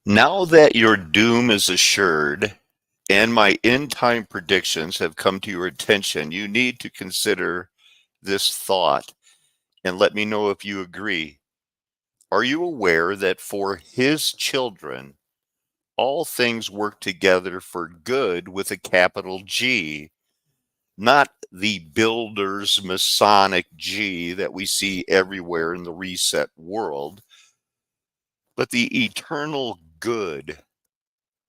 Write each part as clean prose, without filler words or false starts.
Now that your doom is assured and my end time predictions have come to your attention, you need to consider this thought and let me know if you agree. Are you aware that for his children, all things work together for good with a capital G, not the builder's Masonic G that we see everywhere in the reset world, but the eternal good?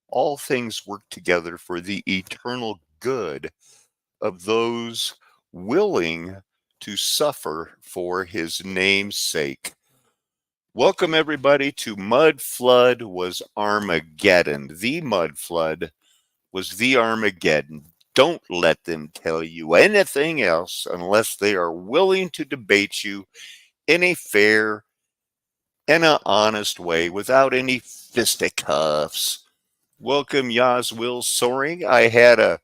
All things work together for the eternal good of those willing to suffer for his name's sake. Welcome, everybody, to Mud Flood Was Armageddon. The Mud Flood was the Armageddon. Don't let them tell you anything else unless they are willing to debate you in a fair and an honest way without any fisticuffs. Welcome, Yaz Will Soaring. I had a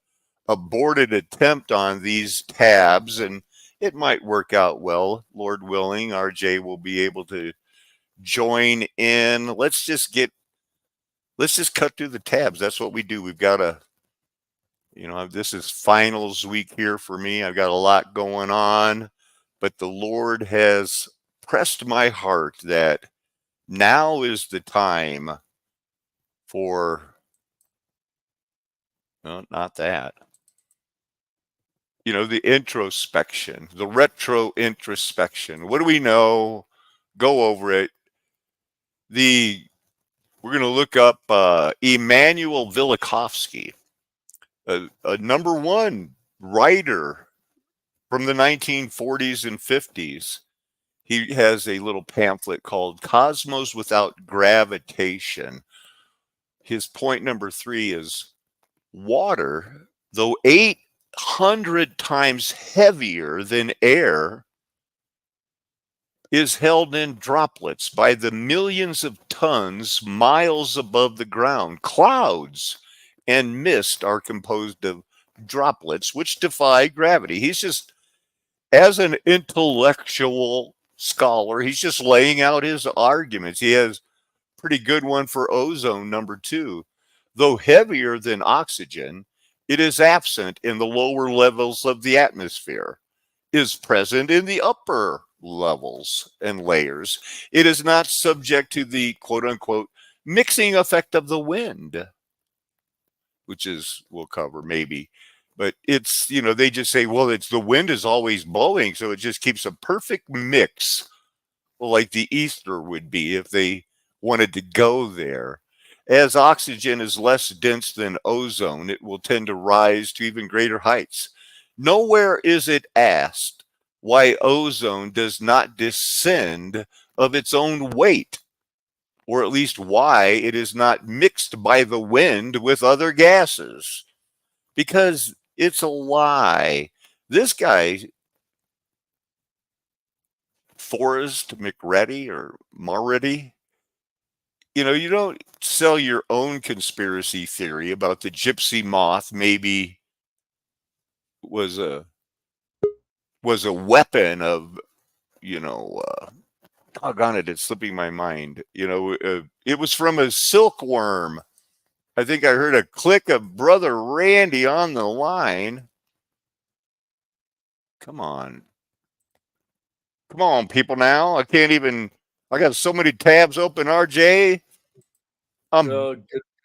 aborted attempt on these tabs, and it might work out well. Lord willing, RJ will be able to join in. Let's just cut through the tabs. That's what we do. We've got this is finals week here for me. I've got a lot going on, but the Lord has pressed my heart that now is the time for, well, not that. The introspection, the retro introspection. What do we know? Go over it. The We're going to look up Immanuel Velikovsky, a number one writer from the 1940s and 50s. He has a little pamphlet called Cosmos Without Gravitation. His point number 3 is water, though 800 times heavier than air, is held in droplets by the millions of tons miles above the ground. Clouds and mist are composed of droplets which defy gravity. He's just, as an intellectual scholar, he's just laying out his arguments. He has a pretty good one for ozone, number 2. Though heavier than oxygen, it is absent in the lower levels of the atmosphere, is present in the upper levels and layers. It is not subject to the quote unquote mixing effect of the wind, which is, we'll cover maybe. But it's, they just say, well, it's the wind is always blowing, so it just keeps a perfect mix, like the ether would be if they wanted to go there. As oxygen is less dense than ozone, it will tend to rise to even greater heights. Nowhere is it asked why ozone does not descend of its own weight, or at least why it is not mixed by the wind with other gases, because it's a lie. This guy, Forrest McReady or Marready, you don't sell your own conspiracy theory about the gypsy moth maybe was a weapon of, doggone it, it's slipping my mind. It was from a silkworm. I think I heard a click of Brother Randy on the line. Come on. Come on, people now. I got so many tabs open, RJ. Well,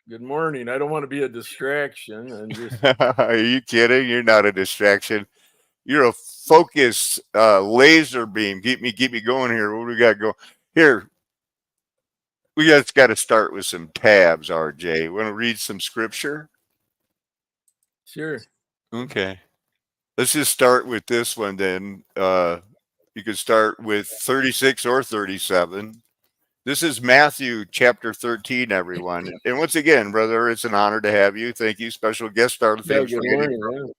good morning. I don't want to be a distraction. And just Are you kidding? You're not a distraction. You're a focus laser beam. Keep me going here. What do we got going? Here, we just got to start with some tabs, RJ. Want to read some scripture? sure. Okay. Let's just start with this one then. You could start with 36 or 37. This is Matthew chapter 13, everyone. And once again, brother, it's an honor to have you. Thank you. Special guest star, the Yeah, famous good spaghetti. morning. Yeah.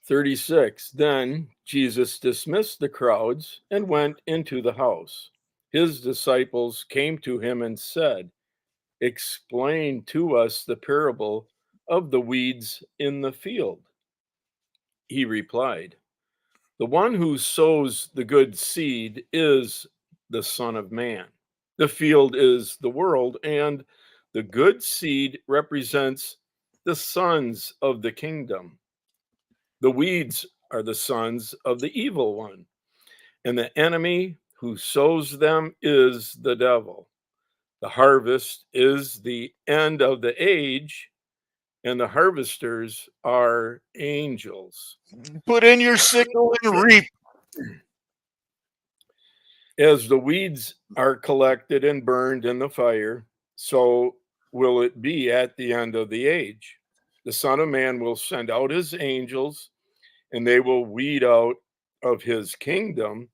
36. Then Jesus dismissed the crowds and went into the house. His disciples came to him and said, "Explain to us the parable of the weeds in the field." He replied, "The one who sows the good seed is the Son of Man. The field is the world, and the good seed represents the sons of the kingdom. The weeds are the sons of the evil one, and the enemy who sows them is the devil. The harvest is the end of the age, and the harvesters are angels. Put in your sickle and reap. As the weeds are collected and burned in the fire, so will it be at the end of the age. The Son of Man will send out his angels, and they will weed out of his kingdom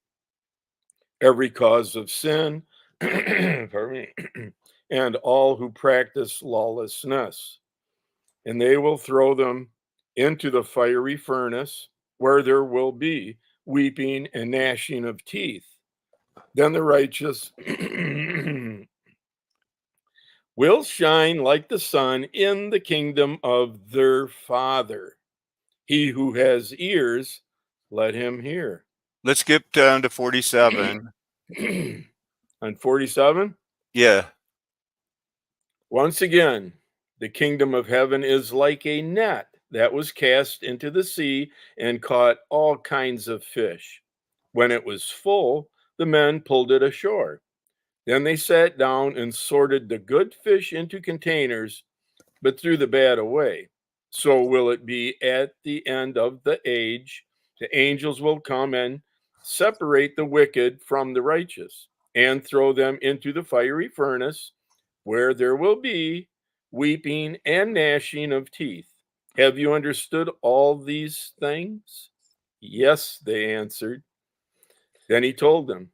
every cause of sin, pardon me, and all who practice lawlessness. And they will throw them into the fiery furnace, where there will be weeping and gnashing of teeth. Then the righteous will shine like the sun in the kingdom of their Father. He who has ears, let him hear. Let's skip down to 47. On 47, Yeah. once again, the kingdom of heaven is like a net that was cast into the sea and caught all kinds of fish. When it was full, the men pulled it ashore. Then they sat down and sorted the good fish into containers, but threw the bad away. So will it be at the end of the age. The angels will come and separate the wicked from the righteous and throw them into the fiery furnace, where there will be weeping and gnashing of teeth. Have you understood all these things? Yes, they answered. Then he told them,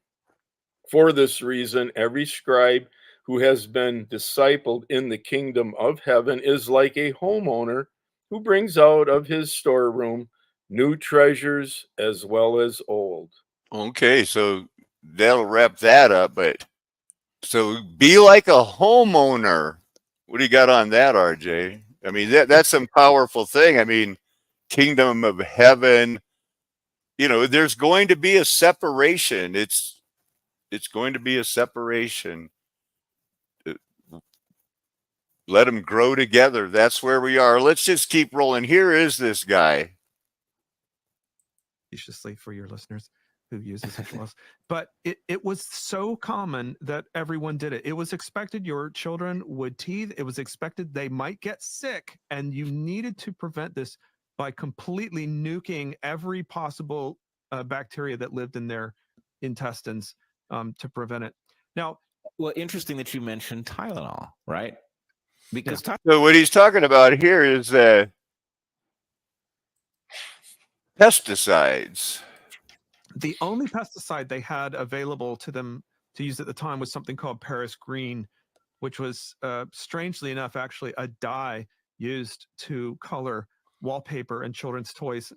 for this reason, every scribe who has been discipled in the kingdom of heaven is like a homeowner who brings out of his storeroom new treasures as well as old. Okay, so that'll wrap that up. But so be like a homeowner. What do you got on that, RJ? I mean, that's some powerful thing. I mean, kingdom of heaven. There's going to be a separation. It's going to be a separation. Let them grow together. That's where we are. Let's just keep rolling. Here is this guy. For your listeners who uses such laws. But it was so common that everyone did it. It was expected your children would teeth. It was expected they might get sick, and you needed to prevent this by completely nuking every possible bacteria that lived in their intestines to prevent it. Now, well, interesting that you mentioned Tylenol, right? Because so what he's talking about here is pesticides. The only pesticide they had available to them to use at the time was something called Paris green, which was, strangely enough, actually a dye used to color wallpaper and children's toys.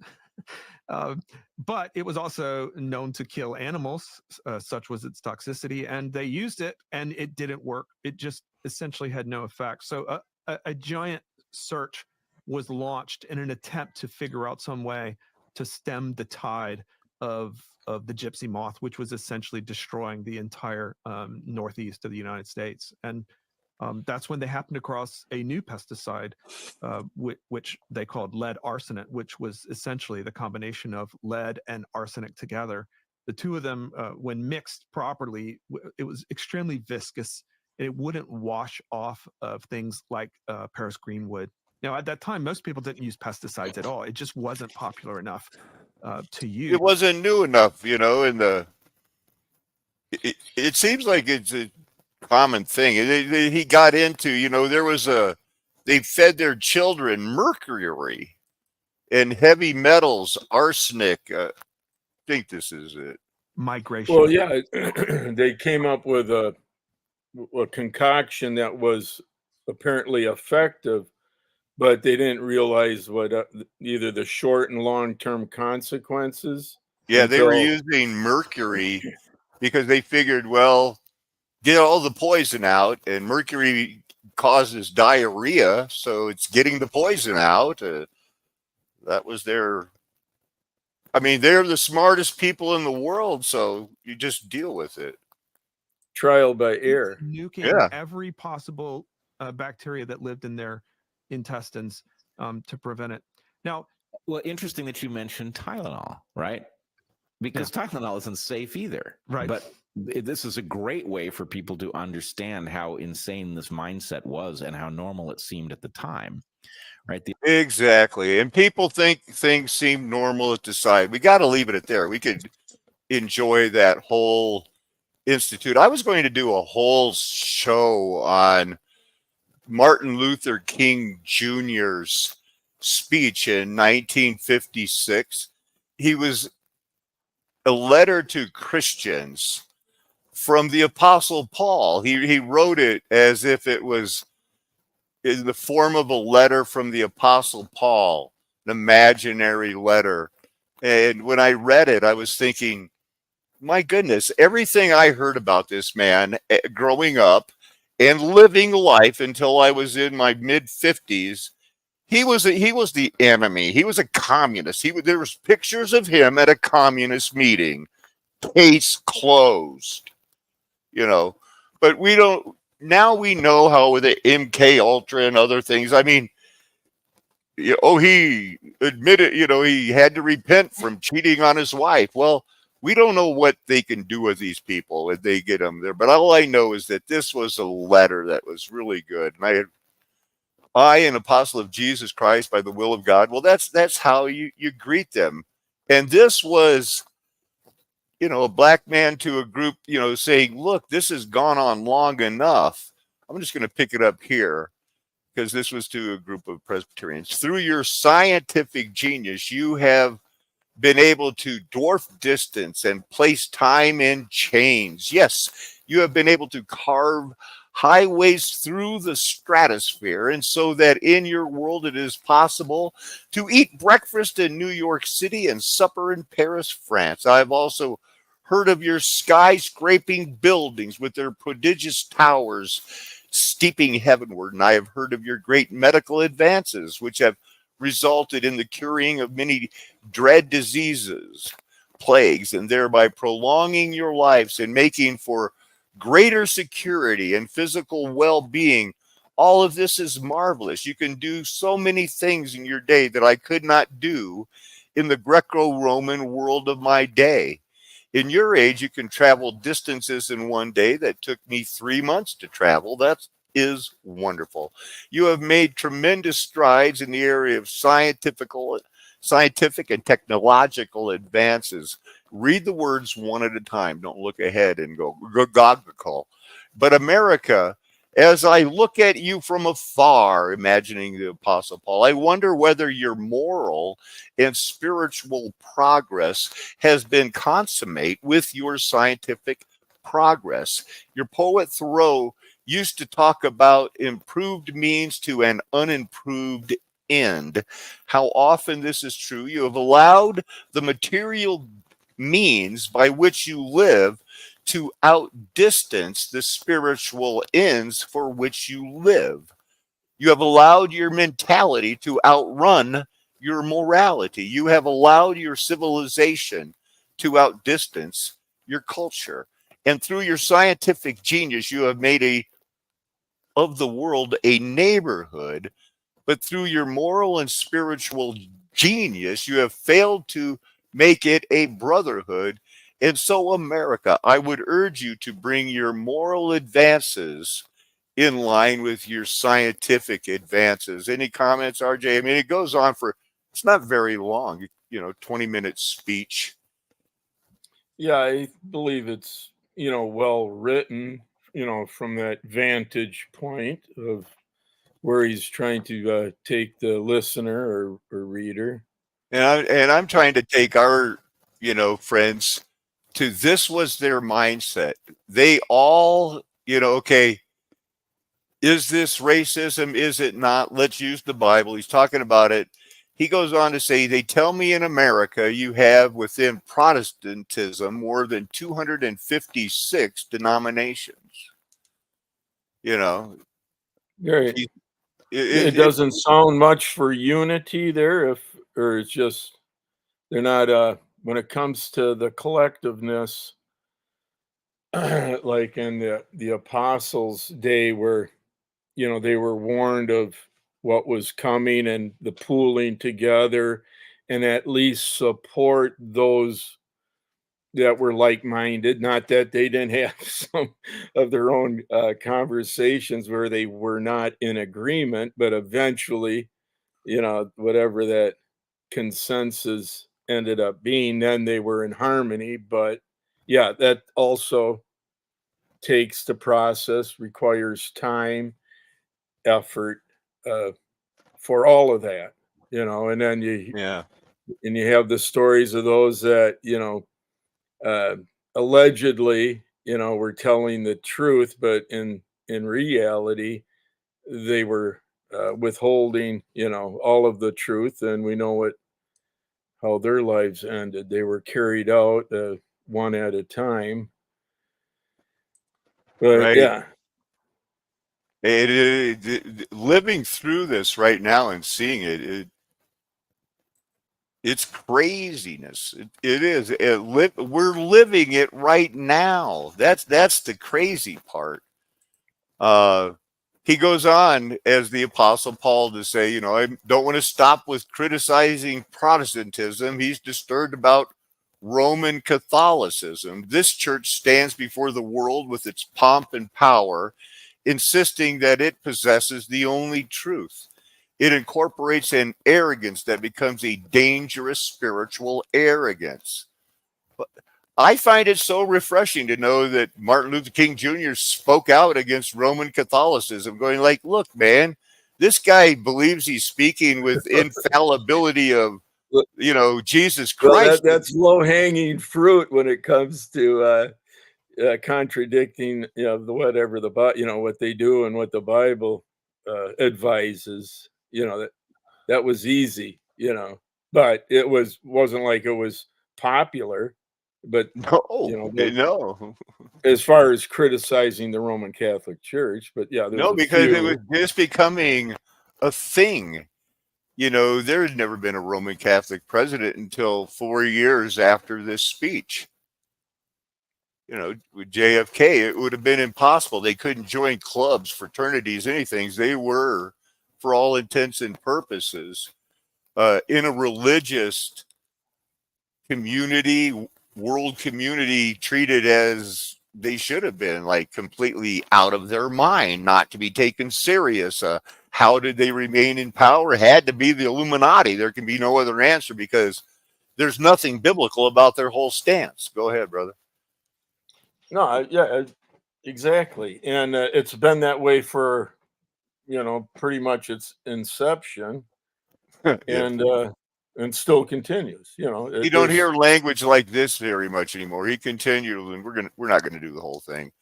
But it was also known to kill animals, such was its toxicity, and they used it and it didn't work. It just essentially had no effect. So a giant search was launched in an attempt to figure out some way to stem the tide of the gypsy moth, which was essentially destroying the entire northeast of the United States. And that's when they happened across a new pesticide, which they called lead arsenate, which was essentially the combination of lead and arsenic together. The two of them, when mixed properly, it was extremely viscous. It wouldn't wash off of things like Paris green would. Now, at that time, most people didn't use pesticides at all. It just wasn't popular enough to use. It wasn't new enough, it seems like it's a common thing. He got into, they fed their children mercury and heavy metals, arsenic. I think this is it. Migration. Well, yeah, they came up with a concoction that was apparently effective, but they didn't realize what either the short and long-term consequences. Yeah, they were using mercury because they figured, well, get all the poison out, and mercury causes diarrhea, so it's getting the poison out. That was they're the smartest people in the world, so you just deal with it. trial by air. nuking Yeah. every possible bacteria that lived in their intestines to prevent it. Now, Well, interesting that you mentioned Tylenol, right? Because Tylenol isn't safe either. Right. But this is a great way for people to understand how insane this mindset was and how normal it seemed at the time, right? Exactly. And people think things seem normal at the side. We got to leave it at there. We could enjoy that whole institute. I was going to do a whole show on Martin Luther King Jr.'s speech in 1956. He was a letter to Christians from the Apostle Paul. He wrote it as if it was in the form of a letter from the Apostle Paul, an imaginary letter. And when I read it, I was thinking, my goodness, everything I heard about this man growing up and living life until I was in my mid 50s, he was the enemy. He was a communist. There was pictures of him at a communist meeting. Case closed. But we don't. Now we know how with the MK Ultra and other things. I mean, he admitted, he had to repent from cheating on his wife. Well, we don't know what they can do with these people if they get them there. But all I know is that this was a letter that was really good. And I, an apostle of Jesus Christ by the will of God. Well, that's how you greet them. And this was, a black man to a group, saying, look, this has gone on long enough. I'm just going to pick it up here because this was to a group of Presbyterians. Through your scientific genius, you have been able to dwarf distance and place time in chains. Yes, you have been able to carve highways through the stratosphere, and so that in your world it is possible to eat breakfast in New York City and supper in Paris, France. I've also heard of your skyscraping buildings with their prodigious towers steeping heavenward, and I have heard of your great medical advances, which have resulted in the curing of many dread diseases, plagues, and thereby prolonging your lives and making for greater security and physical well-being. All of this is marvelous. You can do so many things in your day that I could not do in the Greco-Roman world of my day. In your age, you can travel distances in one day that took me 3 months to travel. That is wonderful. You have made tremendous strides in the area of scientific and technological advances. Read the words one at a time. Don't look ahead and go gogical. But America, as I look at you from afar, imagining the Apostle Paul, I wonder whether your moral and spiritual progress has been consummate with your scientific progress. Your poet Thoreau used to talk about improved means to an unimproved end. How often this is true. You have allowed the material means by which you live to outdistance the spiritual ends for which you live. You have allowed your mentality to outrun your morality. You have allowed your civilization to outdistance your culture. And through your scientific genius, you have made of the world a neighborhood, but through your moral and spiritual genius, you have failed to make it a brotherhood. And so, America, I would urge you to bring your moral advances in line with your scientific advances. Any comments, RJ? I mean, it goes on it's not very long, 20-minute speech. Yeah, I believe it's, well written, from that vantage point of where he's trying to take the listener or reader. And I'm trying to take our, friends to this was their mindset. They all, okay, is this racism? Is it not? Let's use the Bible. He's talking about it. He goes on to say, they tell me in America you have within Protestantism more than 256 denominations. Right. It, It it, doesn't sound much for unity there, or it's just they're not when it comes to the collectiveness. like in the apostles' day, where they were warned of what was coming and the pooling together, and at least support those that were like-minded. Not that they didn't have some of their own conversations where they were not in agreement, but eventually, whatever that consensus ended up being, then they were in harmony. But yeah, that also takes the process, requires time, effort, uh, for all of that, and then Yeah. you have the stories of those that, uh, allegedly, were telling the truth, but in reality, they were withholding, all of the truth, and we know how their lives ended. They were carried out one at a time. But Right. yeah, Living through this right now and seeing it's craziness. It is. We're living it right now. That's the crazy part. Uh, he goes on as the Apostle Paul to say, I don't want to stop with criticizing Protestantism. He's disturbed about Roman Catholicism. This church stands before the world with its pomp and power, insisting that it possesses the only truth. It incorporates an arrogance that becomes a dangerous spiritual arrogance. I find it so refreshing to know that Martin Luther King Jr. spoke out against Roman Catholicism, going like, look, man, this guy believes he's speaking with infallibility of, Jesus well, Christ. that's low hanging fruit when it comes to contradicting, the whatever what they do and what the Bible advises. That was easy, but it wasn't like it was popular. But No, no, as far as criticizing the Roman Catholic Church, but yeah, there's no, a because it was few. just becoming a thing. There had never been a Roman Catholic president until 4 years after this speech. With JFK, it would have been impossible. They couldn't join clubs, fraternities, anything. They were, for all intents and purposes, in a religious community, world community, treated as they should have been, like completely out of their mind, not to be taken serious. How did they remain in power? It had to be the Illuminati. There can be no other answer because there's nothing biblical about their whole stance. Go ahead, brother. No, yeah, exactly, and it's been that way for pretty much its inception, Yeah. and still continues. You don't There's hear language like this very much anymore. He continued, and we're not gonna do the whole thing.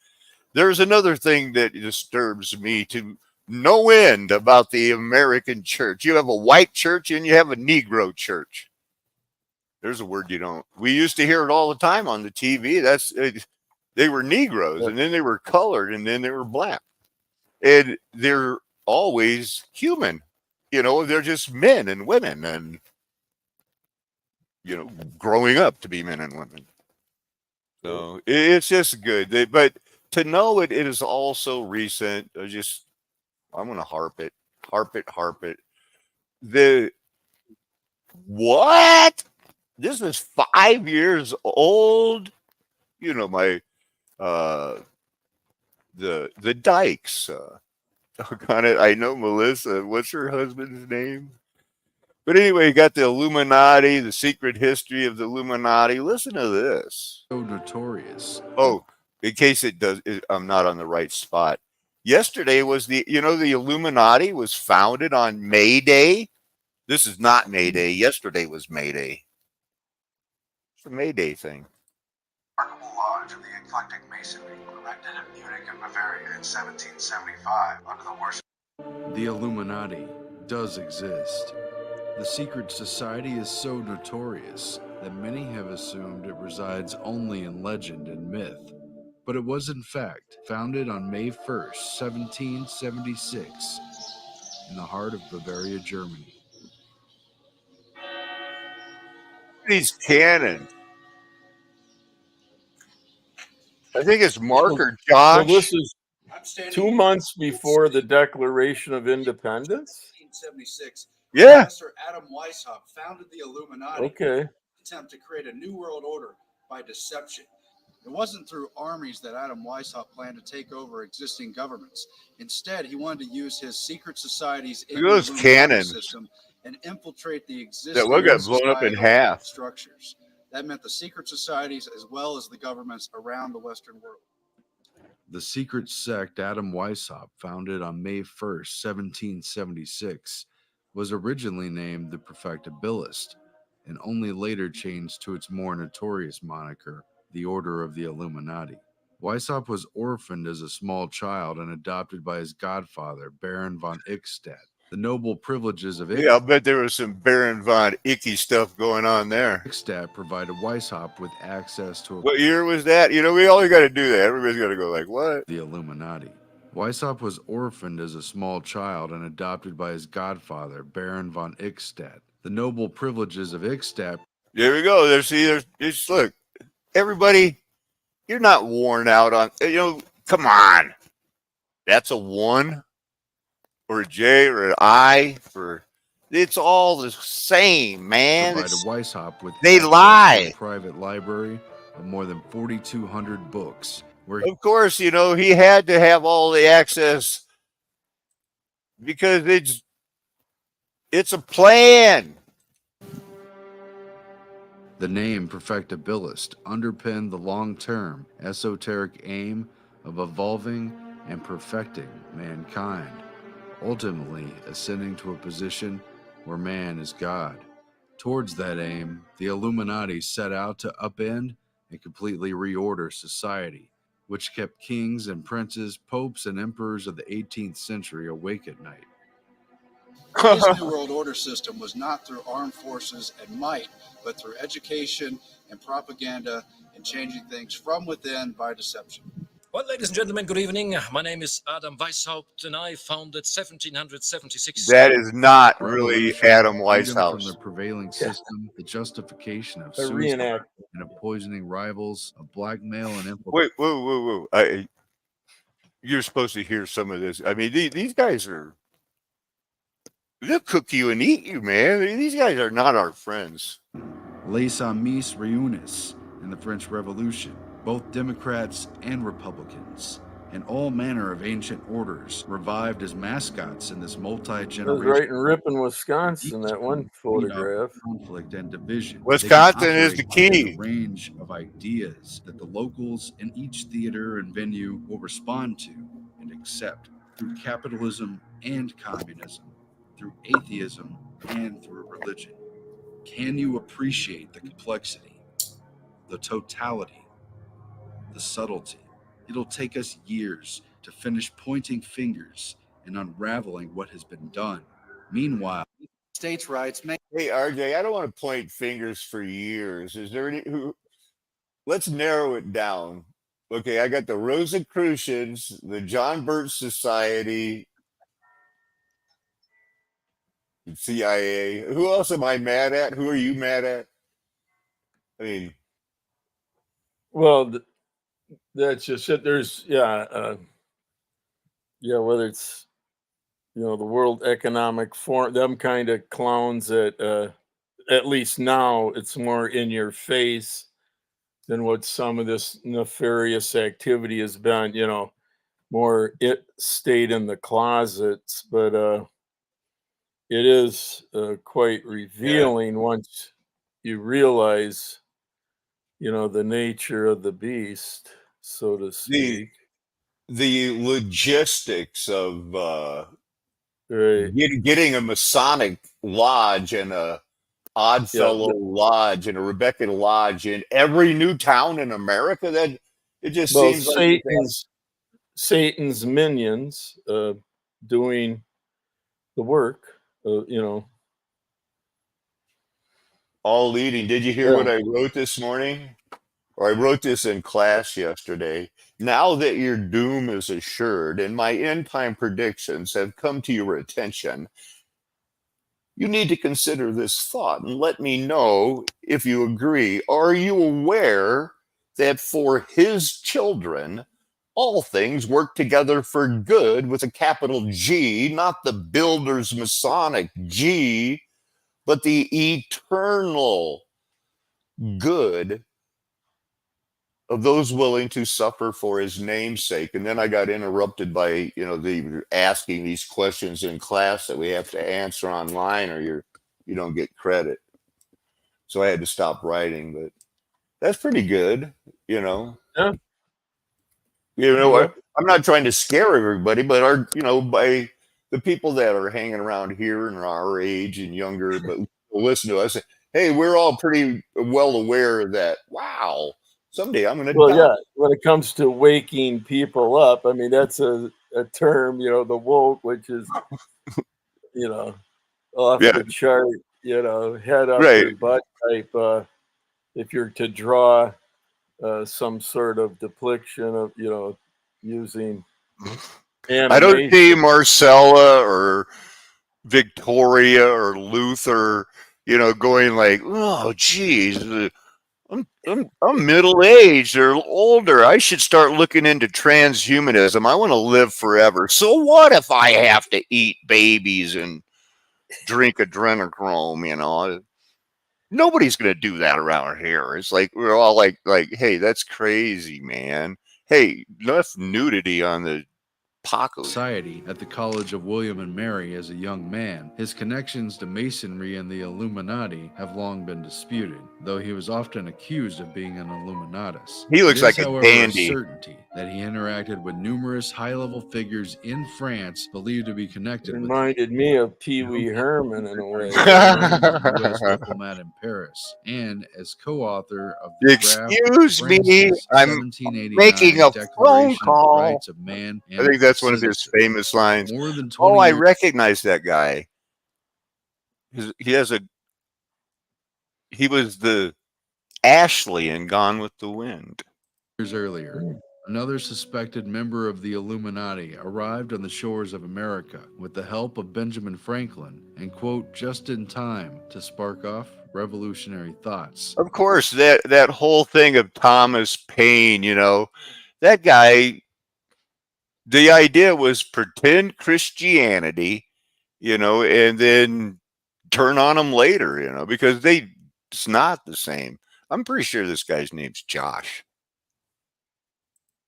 There's another thing that disturbs me to no end about the American church. You have a white church and you have a Negro church. There's a word you don't. We used to hear it all the time on the TV. They were Negroes, and then they were colored, and then they were black, and they're always human. They're just men and women, and growing up to be men and women. So it's just good. But to know it is also recent. I'm gonna harp it. The what? This is 5 years old. My uh the Dykes. Kind of. I know Melissa. What's her husband's name? But anyway, you got the Illuminati, the secret history of the Illuminati. Listen to this. So notorious. Oh, in case I'm not on the right spot. Yesterday was the Illuminati was founded on May Day. This is not May Day. Yesterday was May Day. It's a May Day thing. Remarkable lodge of the eclectic masonry, erected in Munich and Bavaria in 1775 under the worship. The Illuminati does exist. The secret society is so notorious that many have assumed it resides only in legend and myth. But it was in fact founded on May 1st, 1776, in the heart of Bavaria, Germany. These cannons. I think it's Mark or So Josh. this is I'm standing 2 here months in before the State, Declaration of Independence. 1776. Yeah. Professor Adam Weishaupt founded the Illuminati. Okay. Attempt to create a new world order by deception. It wasn't through armies that Adam Weishaupt planned to take over existing governments. Instead, he wanted to use his secret societies in Look at those the Illuminati cannons system and infiltrate the that existing one got blown up in societal half. structures. That meant the secret societies as well as the governments around the Western world. The secret sect Adam Weishaupt founded on May 1st, 1776, was originally named the Perfectibilist and only later changed to its more notorious moniker, the Order of the Illuminati. Weishaupt was orphaned as a small child and adopted by his godfather, Baron von Ickstadt. The noble privileges of Yeah, I'll bet there was some Baron von Icky stuff going on there. Ickstadt provided Weishaupt with access to What year was that? You know, we only got to do that. Everybody's got to go like, what? the Illuminati. Weishaupt was orphaned as a small child and adopted by his godfather, Baron von Ickstadt. The noble privileges of Ickstadt. There we go. There's look, everybody, you're not worn out on, come on. That's a 1 or a J or an I or it's all the same, man. Provided Weishaupt with they access lie. to a private library of more than 4,200 books. Of course, he had to have all the access because it's a plan. The name Perfectibilist underpinned the long-term esoteric aim of evolving and perfecting mankind, ultimately ascending to a position where man is God. Towards that aim, the Illuminati set out to upend and completely reorder society, which kept kings and princes, popes and emperors of the 18th century awake at night. His New World Order system was not through armed forces and might, but through education and propaganda and changing things from within by deception. Well, ladies and gentlemen, good evening. My name is Adam Weishaupt, and I founded 1776. That is not really Revolution, Adam freedom from Weishaupt. the prevailing system, the justification of A suicide, reenact. and of poisoning rivals, of blackmail and infiltration. Wait, whoa. You're supposed to hear some of this. I mean, these guys they'll cook you and eat you, man. These guys are not our friends. Les Amis Réunis in the French Revolution, both Democrats and Republicans, and all manner of ancient orders revived as mascots in this That was multi-generational right in Ripon, Wisconsin, that one photograph. conflict and division. Wisconsin They can is the operate within key. a range of ideas that the locals in each theater and venue will respond to and accept through capitalism and communism, through atheism and through religion. Can you appreciate the complexity, the totality, the subtlety? It'll take us years to finish pointing fingers and unraveling what has been done. Meanwhile, States' rights may Hey, RJ, I don't want to point fingers for years. Is there any who? Let's narrow it down. Okay, I got the Rosicrucians, the John Birch Society, CIA. Who else am I mad at? Who are you mad at? I mean, Well, that's just it. There's, whether it's, the World Economic Forum, them kind of clowns that, at least now, it's more in your face than what some of this nefarious activity has been, more it stayed in the closets, but it is quite revealing once you realize, the nature of the beast, so to the speak. the logistics of Right. getting a Masonic lodge and a Oddfellow Yeah. lodge and a Rebecca lodge in every new town in America. That it just Well, seems like Satan's minions doing the work, all leading. Did you hear what I wrote this morning? Or I wrote this in class yesterday. Now that your doom is assured and my end time predictions have come to your attention, you need to consider this thought and let me know if you agree. Are you aware that for his children, all things work together for good with a capital G, not the builder's Masonic G, but the eternal good of those willing to suffer for his name's sake. And then I got interrupted by, they were asking these questions in class that we have to answer online or you don't get credit. So I had to stop writing, but that's pretty good, Yeah. Yeah. I'm not trying to scare everybody, but by the people that are hanging around here and are our age and younger, but listen to us, hey, we're all pretty well aware that, wow, someday I'm going to die. Yeah, when it comes to waking people up, I mean, that's a term, the woke, which is, off Yeah. the chart, head up Right. your butt type. If you're to draw some sort of depiction of, using I don't animation. see Marcella or Victoria or Luther, going like, oh, geez, I'm middle aged or older. I should start looking into transhumanism. I want to live forever. So what if I have to eat babies and drink adrenochrome? Nobody's going to do that around here. It's like we're all like, hey, that's crazy, man. Hey, enough nudity on the Paco. Society at the College of William and Mary as a young man, his connections to Masonry and the Illuminati have long been disputed, though he was often accused of being an Illuminatus. He looks It is, like a however, dandy. a certainty that he interacted with numerous high-level figures in France believed to be connected with Reminded me of Pee Wee Herman in a way. U.S. diplomat in Paris, and as co-author of the Excuse me, I'm 1789 making a phone Declaration call. of the Rights of Man and I think that's one of his Citizen. famous lines. More than 20 Oh, I years recognize that guy. He was the Ashley in Gone with the Wind. earlier, another suspected member of the Illuminati arrived on the shores of America with the help of Benjamin Franklin and, quote, just in time to spark off revolutionary thoughts. Of course, that whole thing of Thomas Paine, that guy, the idea was pretend Christianity, and then turn on them later, because it's not the same. I'm pretty sure this guy's name's Josh.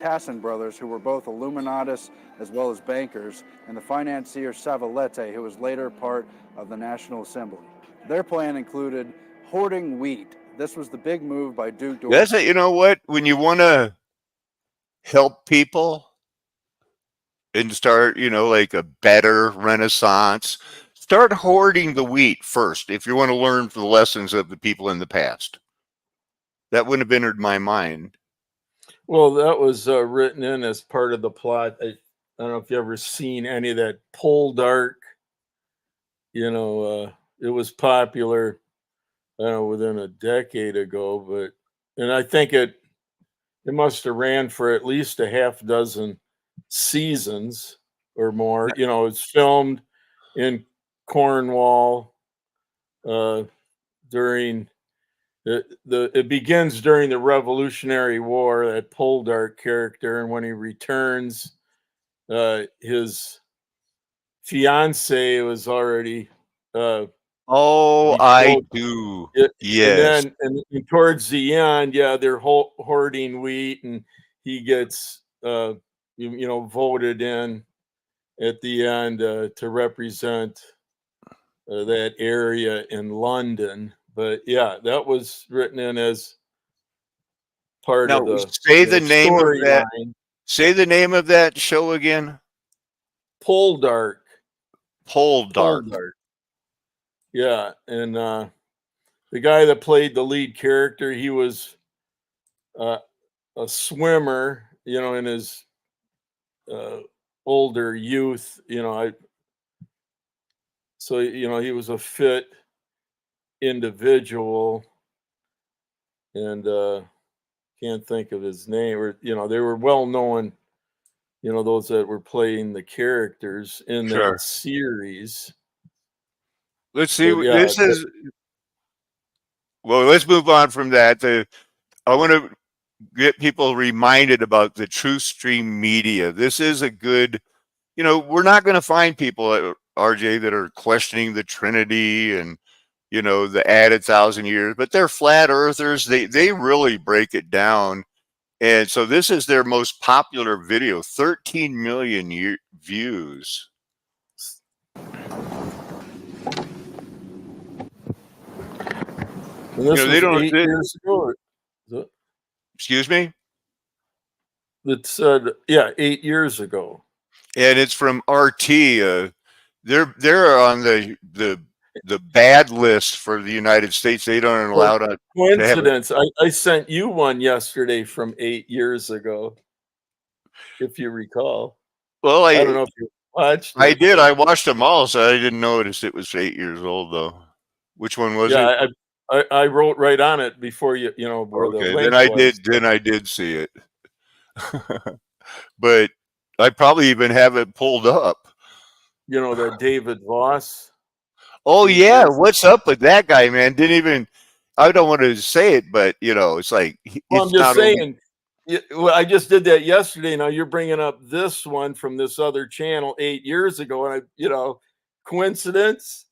Hassan brothers, who were both Illuminatus as well as bankers, and the financier Savalete, who was later part of the National Assembly. Their plan included hoarding wheat. This was the big move by Duke Dorset. That's it. You know what? When you want to help people and start, like a better renaissance, start hoarding the wheat first if you want to learn from the lessons of the people in the past. That wouldn't have entered my mind. Well, that was written in as part of the plot. I don't know if you ever seen any of that Poldark. It was popular, I don't know, within a decade ago, and I think it must have ran for at least a half dozen seasons or more. It's filmed in Cornwall during it begins during the Revolutionary War, that Poldark character, and when he returns, his fiance was already I do. Yes. And then towards the end, they're hoarding wheat, and he gets voted in at the end to represent that area in London. But that was written in as part of the say the name of that. line. Say the name of that show again. Poldark. Poldark. Yeah, and the guy that played the lead character, he was a swimmer, in his older youth. So he was a fit individual, and can't think of his name. Or they were well known. Those that were playing the characters in that series. Let's see. Let's move on from that. I want to get people reminded about the Truth Stream media. This is a good, we're not going to find people at RJ that are questioning the Trinity and the added 1,000 years, but they're flat earthers. They really break it down. And so this is their most popular video, 13 million views. And this was they don't. 8 years ago. Excuse me? That said, yeah, 8 years ago. And it's from RT. They're on the bad list for the United States. They don't allow to coincidence. I sent you one yesterday from 8 years ago, if you recall. Well, I don't know if you watched it. I did. I watched them all, so I didn't notice it was 8 years old, though. Which one was it? Yeah, I wrote right on it before where the Okay, link then I did see it. But I probably even have it pulled up. That David Voss. Oh yeah, what's up with that guy, man? I don't want to say it, but it's like I'm just saying. Well, I just did that yesterday. Now you're bringing up this one from this other channel 8 years ago, and coincidence?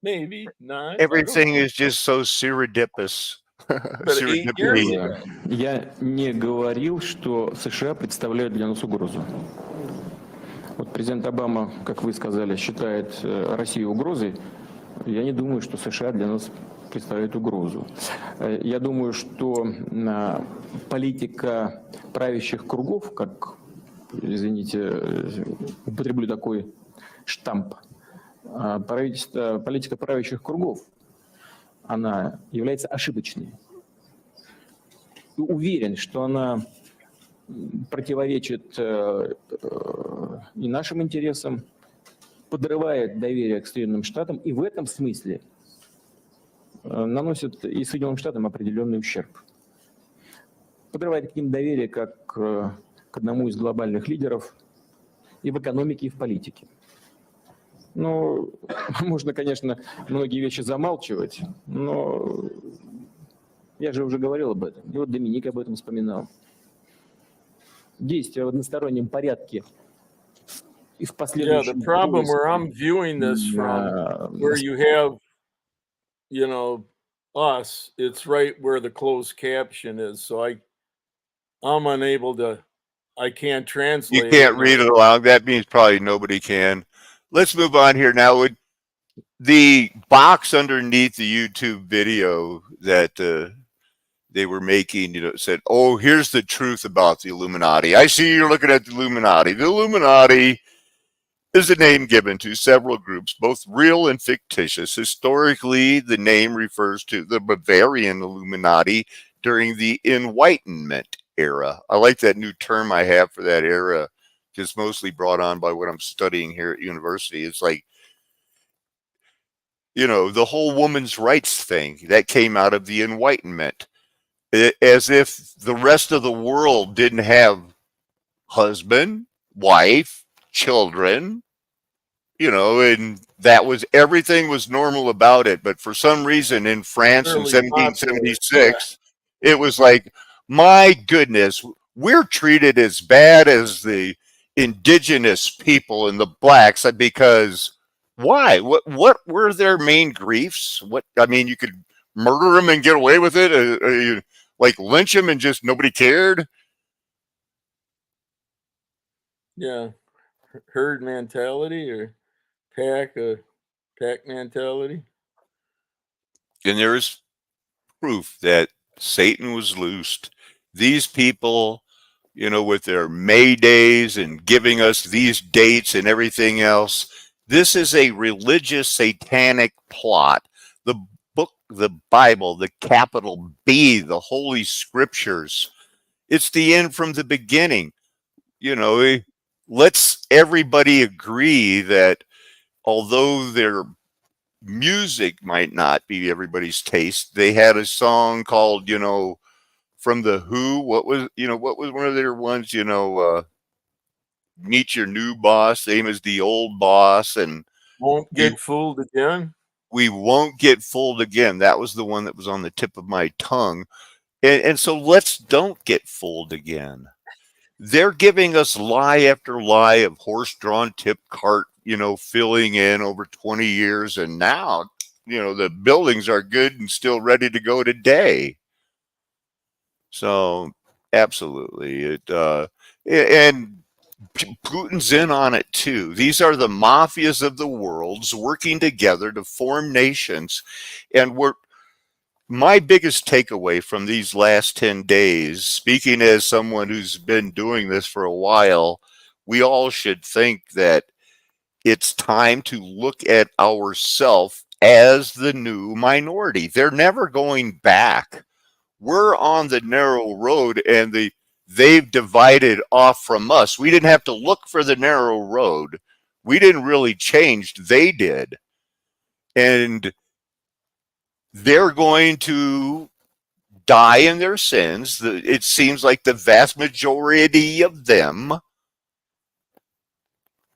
Maybe not. Everything is just so serendipitous. But 8 years ago. Я не говорил, что США представляют для нас угрозу. Вот президент Обама, как вы сказали, считает Россию угрозой. Я не думаю, что США для нас представляют угрозу. Я думаю, что политика правящих кругов, как, извините, употреблю такой штамп, политика правящих кругов, она является ошибочной. Уверен, что она противоречит и нашим интересам, подрывает доверие к Соединенным Штатам и в этом смысле наносит и Соединенным Штатам определенный ущерб. Подрывает к ним доверие как к одному из глобальных лидеров и в экономике, и в политике. Ну, можно, конечно, многие вещи замалчивать, но я же уже говорил об этом. И вот Доминик об этом вспоминал. Действия в одностороннем порядке и в последующем... Yeah, the problem where I'm viewing this from, where you have, us, it's right where the closed caption is. So I'm unable to, I can't translate. You can't read it aloud. That means probably nobody can. Let's move on here now. The box underneath the YouTube video that they were making, said, "Oh, here's the truth about the Illuminati." I see you're looking at the Illuminati. The Illuminati is a name given to several groups, both real and fictitious. Historically, the name refers to the Bavarian Illuminati during the Enlightenment era. I like that new term I have for that era, just mostly brought on by what I'm studying here at university. It's like, the whole women's rights thing that came out of the Enlightenment, as if the rest of the world didn't have husband, wife, children, and that was, everything was normal about it. But for some reason in France in 1776, it was like, my goodness, we're treated as bad as the indigenous people and the blacks because why? What were their main griefs? You could murder them and get away with it? Like lynch them and just nobody cared? Yeah. Herd mentality or pack mentality. And there is proof that Satan was loosed. These people, with their May days and giving us these dates and everything else, this is a religious satanic plot. The book, the Bible, the capital B, the Holy Scriptures, it's the end from the beginning. Let's everybody agree that although their music might not be everybody's taste, they had a song called, from the Who. What was one of their ones? Meet your new boss, same as the old boss, and won't get fooled again. We won't get fooled again. That was the one that was on the tip of my tongue. And so let's don't get fooled again. They're giving us lie after lie of horse-drawn tip cart, filling in over 20 years, and now, the buildings are good and still ready to go today. So, absolutely, and Putin's in on it too. These are the mafias of the worlds working together to form nations, and my biggest takeaway from these last 10 days, speaking as someone who's been doing this for a while, we all should think that it's time to look at ourselves as the new minority. They're never going back. We're on the narrow road, and they've divided off from us. We didn't have to look for the narrow road. We didn't really change. They did. And they're going to die in their sins. It seems like the vast majority of them,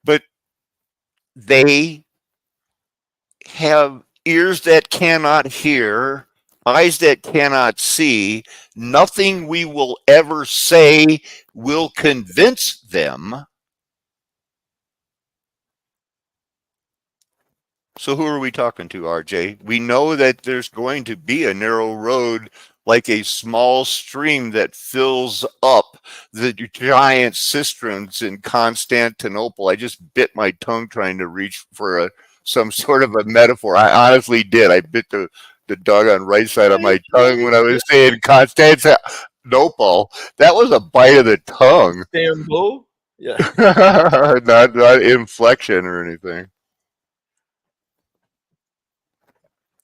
but they have ears that cannot hear, eyes that cannot see. Nothing we will ever say will convince them. So who are we talking to, RJ? We know that there's going to be a narrow road, like a small stream that fills up the giant cisterns in Constantinople. I just bit my tongue trying to reach for some sort of a metaphor. I honestly did. I bit the doggone right side of my tongue when I was saying Constantinople. That was a bite of the tongue. Istanbul? Yeah. not inflection or anything.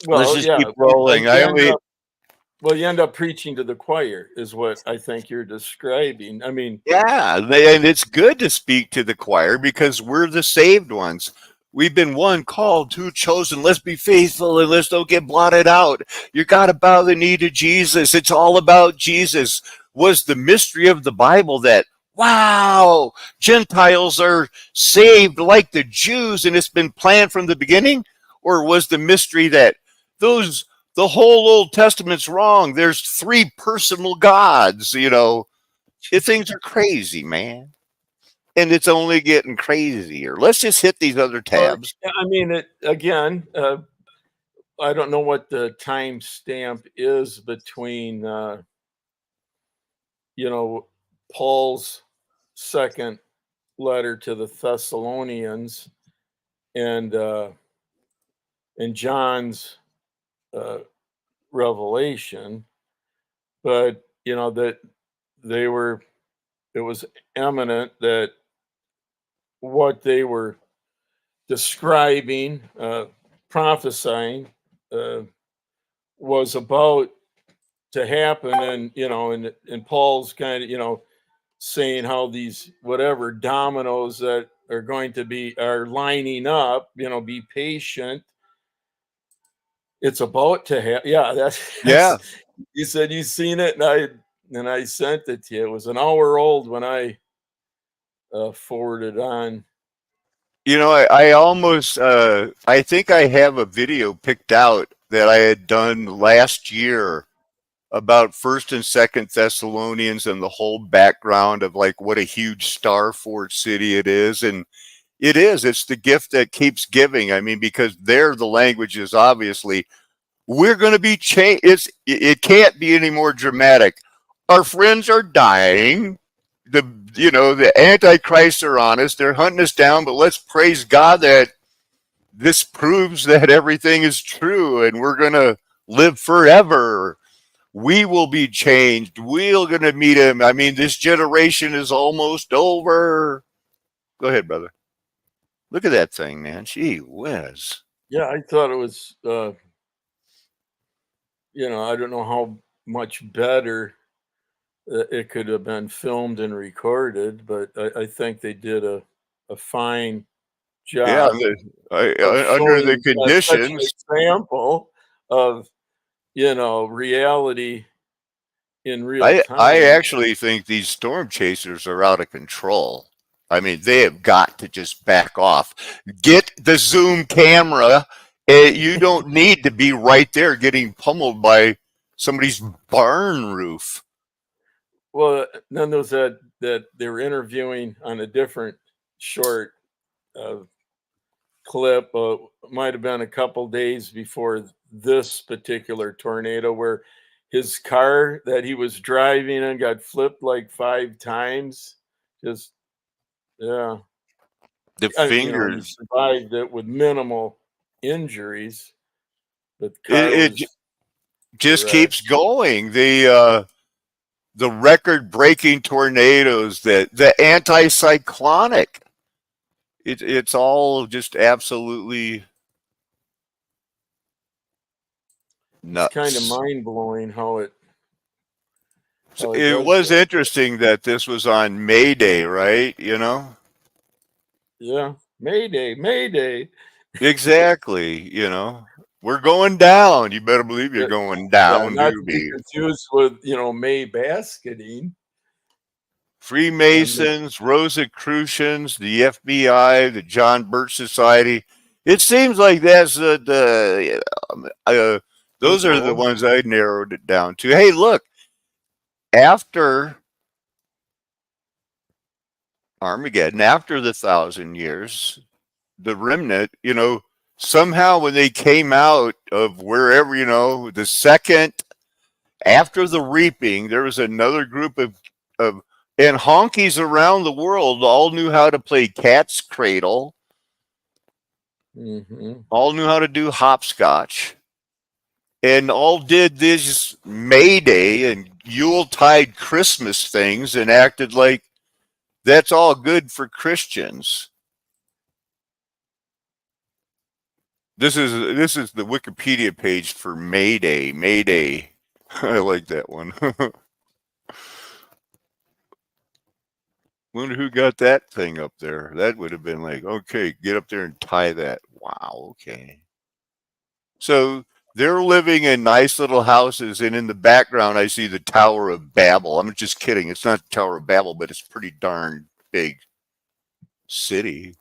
Well, let's just yeah, keep rolling. you end up preaching to the choir, is what I think you're describing. I mean, yeah, and it's good to speak to the choir because we're the saved ones. We've been one, called, two, chosen. Let's be faithful and let's don't get blotted out. You got to bow the knee to Jesus. It's all about Jesus. Was the mystery of the Bible that, wow, Gentiles are saved like the Jews and it's been planned from the beginning? Or was the mystery that the whole Old Testament's wrong? There's three personal gods, Things are crazy, man. And it's only getting crazier. Let's just hit these other tabs. I mean, again, I don't know what the time stamp is between, Paul's second letter to the Thessalonians and John's revelation, but that it was eminent that what they were describing, prophesying, was about to happen, and and Paul's kind of saying how these whatever dominoes that are lining up, be patient. It's about to happen. Yeah, that's you said you've seen it, and I sent it to you. It was an hour old when I forwarded on. I almost, I think I have a video picked out that I had done last year about First and Second Thessalonians and the whole background of like what a huge star fort city it is. And it's the gift that keeps giving. I mean, because there the language is obviously, we're going to be changed. It can't be any more dramatic. Our friends are dying. The antichrists are on us. They're hunting us down, but let's praise God that this proves that everything is true and we're going to live forever. We will be changed. We're going to meet him. I mean, this generation is almost over. Go ahead, brother. Look at that thing, man. Gee whiz. Yeah, I thought it was, I don't know how much better it could have been filmed and recorded, but I think they did a fine job. Under the conditions. Such an example of reality in real time. I actually think these storm chasers are out of control. I mean, they have got to just back off. Get the zoom camera. You don't need to be right there getting pummeled by somebody's barn roof. Well, then there was that they were interviewing on a different short clip. Might have been a couple days before this particular tornado, where his car that he was driving in got flipped like 5 times. Just yeah, The you know, he fingers. survived it with minimal injuries, but the car It was just wrecked. keeps going. The record-breaking tornadoes, the anticyclonic. It's all just absolutely It's kind of nuts. mind blowing how it It does was that. interesting that this was on May Day, right? Yeah, Mayday, Mayday. Exactly. We're going down. You better believe you're Yeah, going yeah, down, not to be doobie. confused with May basketing. And Freemasons, Rosicrucians, the FBI, the John Birch Society. It seems like that's those are the no, ones I narrowed it down to. Hey, look, after Armageddon, after the 1,000 years, the remnant, somehow when they came out of wherever, the second after the reaping, there was another group of and honkies around the world all knew how to play cat's cradle, hmm all knew how to do hopscotch, and all did this May Day and Yuletide Christmas things and acted like that's all good for Christians. This is the Wikipedia page for May Day. May Day. I like that one. Wonder who got that thing up there. That would have been like, okay, get up there and tie that. Wow, okay. So they're living in nice little houses, and in the background, I see the Tower of Babel. I'm just kidding. It's not the Tower of Babel, but it's a pretty darn big city.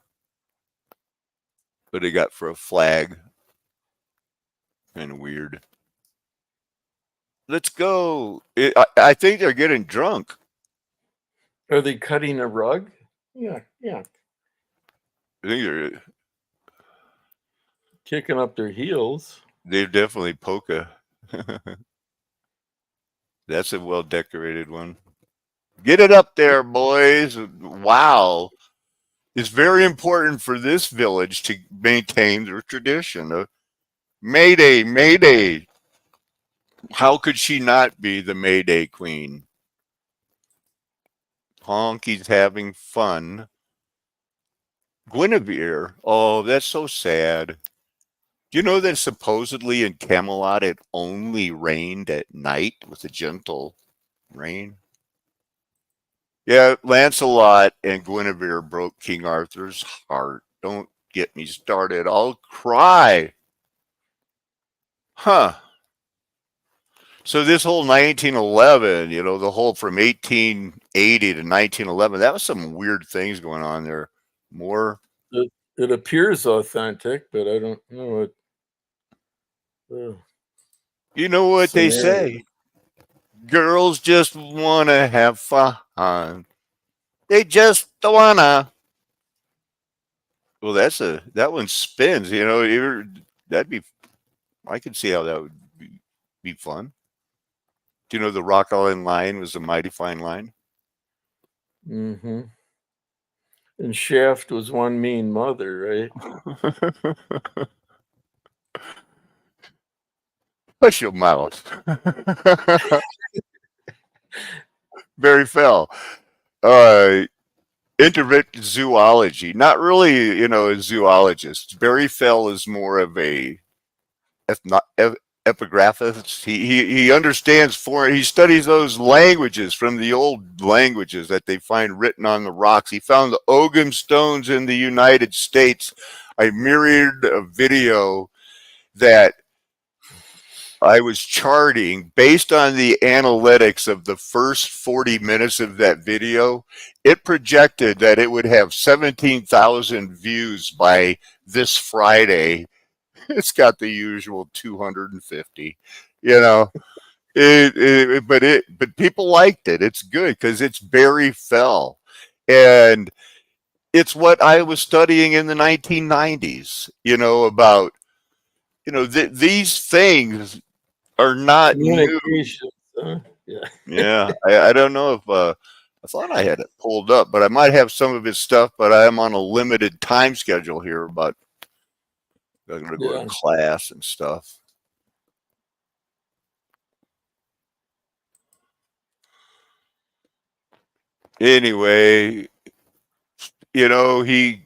But they got for a flag. Kind of weird. Let's go. I think they're getting drunk. Are they cutting a rug? Yeah, yeah. I think they're Kicking up their heels. they're definitely polka. That's a well decorated one. Get it up there, boys. Wow. It's very important for this village to maintain their tradition of Mayday, Mayday. How could she not be the Mayday queen? Honky's having fun. Guinevere. Oh, that's so sad. Do you know that supposedly in Camelot it only rained at night with a gentle rain? Yeah, Lancelot and Guinevere broke King Arthur's heart. Don't get me started. I'll cry. Huh. So this whole 1911, the whole from 1880 to 1911, that was some weird things going on there. More. It appears authentic, but I don't know it. You know what they Scenario. say? Girls just want to have fun. They just wanna. Well, that one spins. That'd be. I could see how that would be fun. Do you know the Rock Island Line was a mighty fine line? Mm-hmm. And Shaft was one mean mother, right? Hush your mouth. Very fell. Intervention zoology. Not really, a zoologist. Barry Fell is more of a epigraphist. He understands foreign. He studies those languages from the old languages that they find written on the rocks. He found the Ogham stones in the United States. I mirrored a video that I was charting based on the analytics of the first 40 minutes of that video. It projected that it would have 17,000 views by this Friday. It's got the usual 250. But people liked it. It's good because it's Barry Fell, and it's what I was studying in the 1990s. About these things are not new. Communications. Yeah. Yeah, I don't know if I thought I had it pulled up, but I might have some of his stuff. But I am on a limited time schedule here. About I'm going to go to Yeah. class and stuff. Anyway, he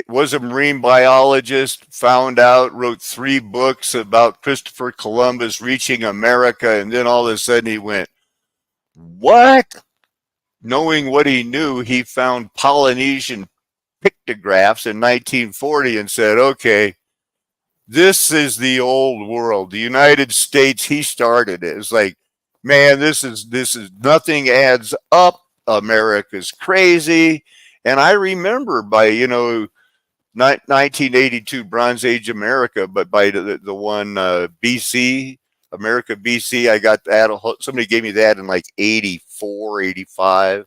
was a marine biologist, found out, wrote 3 books about Christopher Columbus reaching America, and then all of a sudden he went, what? Knowing what he knew, he found Polynesian pictographs in 1940 and said, okay, this is the old world. The United States, he started it. It's like, man, this is nothing adds up. America's crazy. And I remember by, 1982 Bronze Age America, but by the one BC, America BC, I got that. Somebody gave me that in like 84, 85.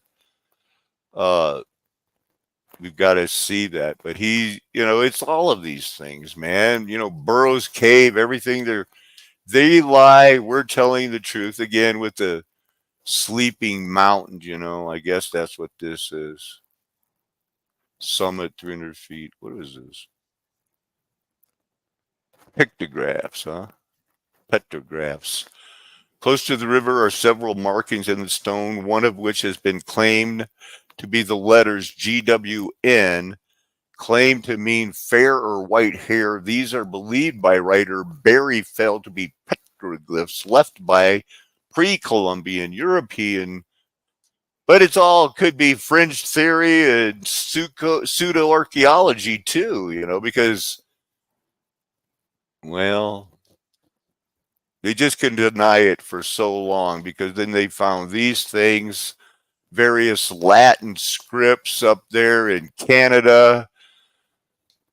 We've got to see that. But it's all of these things, man. Burroughs Cave, everything they lie. We're telling the truth again with the sleeping mountains. I guess that's what this is. Summit 300 feet. What is this? Pictographs, huh? Petrographs. Close to the river are several markings in the stone, one of which has been claimed to be the letters GWN, claimed to mean fair or white hair. These are believed by writer Barry Fell to be petroglyphs left by pre-Columbian European, but it's all could be fringe theory and pseudo archaeology too, because, well, they just couldn't deny it for so long, because then they found these things, various Latin scripts up there in Canada.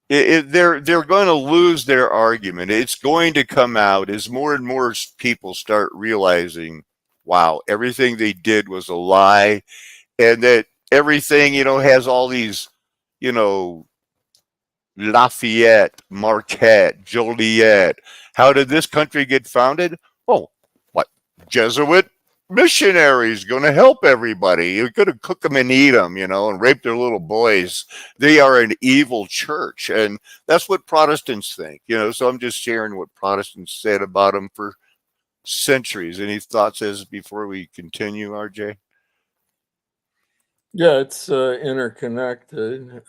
They're going to lose their argument. It's going to come out as more and more people start realizing, wow, everything they did was a lie, and that everything, has all these, Lafayette, Marquette, Joliet. How did this country get founded? Oh, what? Jesuit missionaries going to help everybody. You're going to cook them and eat them, and rape their little boys. They are an evil church. And that's what Protestants think, So I'm just sharing what Protestants said about them for centuries. Any thoughts as before we continue, RJ? Yeah, it's interconnected.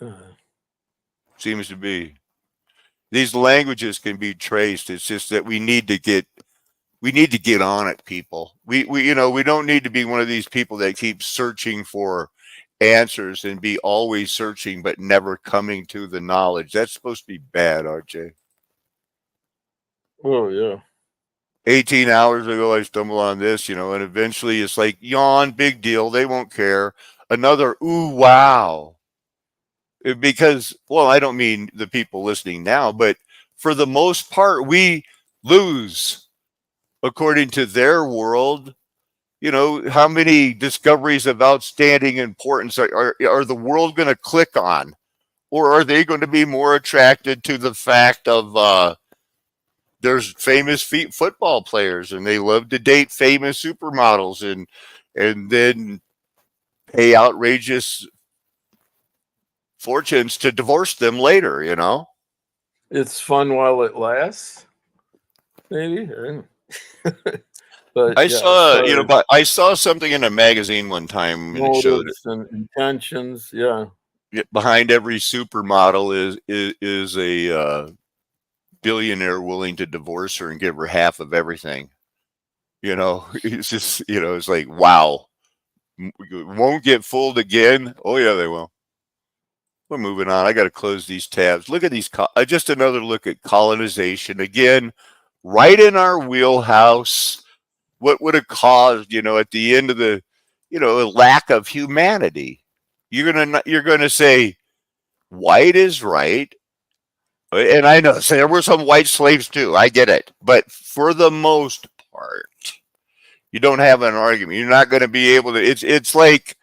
Seems to be. These languages can be traced. It's just that we need to get on it, people. We don't need to be one of these people that keep searching for answers and be always searching but never coming to the knowledge. That's supposed to be bad, RJ. Oh, yeah. 18 hours ago, I stumbled on this, and eventually it's like, yawn, big deal. They won't care. Another, ooh, wow. Because, well, I don't mean the people listening now, but for the most part, we lose according to their world. How many discoveries of outstanding importance are the world going to click on? Or are they going to be more attracted to the fact of there's famous football players and they love to date famous supermodels and then pay outrageous fortunes to divorce them later, It's fun while it lasts, maybe. But I yeah, but I saw something in a magazine one time, and it showed motives and intentions. Yeah. behind every supermodel is a billionaire willing to divorce her and give her half of everything. It's just, it's like, wow, won't get fooled again. Oh yeah, they will. We're moving on. I got to close these tabs. Look at these. Just another look at colonization again, right in our wheelhouse. What would have caused, at the end of the, a lack of humanity? You're gonna say white is right, and I know there were some white slaves too. I get it, but for the most part, You don't have an argument. You're not going to be able to. It's like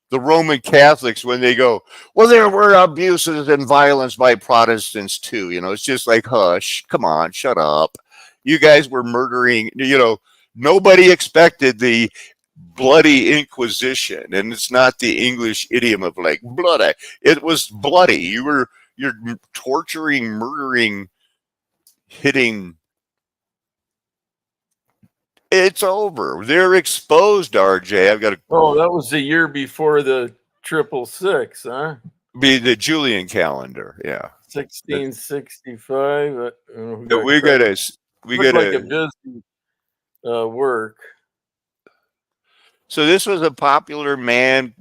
the Roman Catholics when they go, well, there were abuses and violence by Protestants too. It's just like, hush, come on, shut up. You guys were murdering, nobody expected the bloody Inquisition. And it's not the English idiom of like bloody. It was bloody. You're torturing, murdering, hitting. It's over. They're exposed, RJ. I've got to. Oh, that was the year before the 666, huh? Be the Julian calendar, yeah. 1665. We gotta like a busy work. So this was a popular man,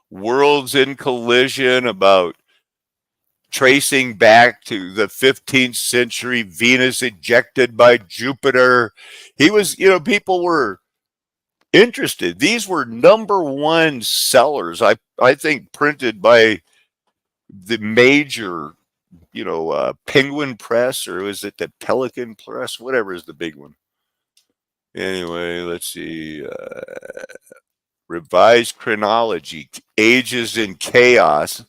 Worlds in Collision, about tracing back to the 15th century, Venus ejected by Jupiter. He was, people were interested. These were #1 sellers, I think, printed by the major, Penguin Press, or is it the Pelican Press? Whatever is the big one. Anyway, let's see. Revised chronology, Ages in Chaos.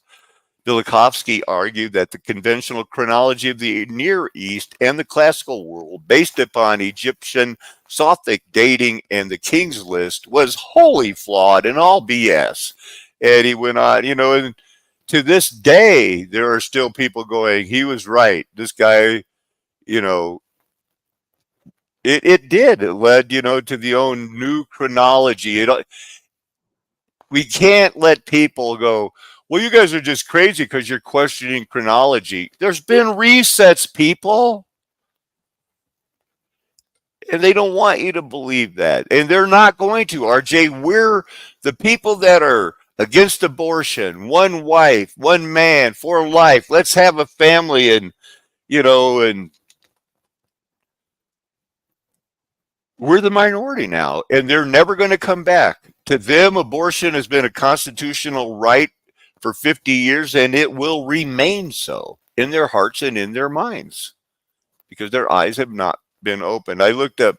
Velikovsky argued that the conventional chronology of the Near East and the classical world, based upon Egyptian Sothic dating and the King's List, was wholly flawed and all BS. And he went on, and to this day, there are still people going, he was right. This guy, it did. It led, to the own new chronology. We can't let people go, well, you guys are just crazy because you're questioning chronology. There's been resets, people. And they don't want you to believe that. And they're not going to, RJ. We're the people that are against abortion, one wife, one man for life. Let's have a family and we're the minority now, and they're never going to come back. To them, abortion has been a constitutional right for 50 years, and it will remain so in their hearts and in their minds because their eyes have not been opened. I looked up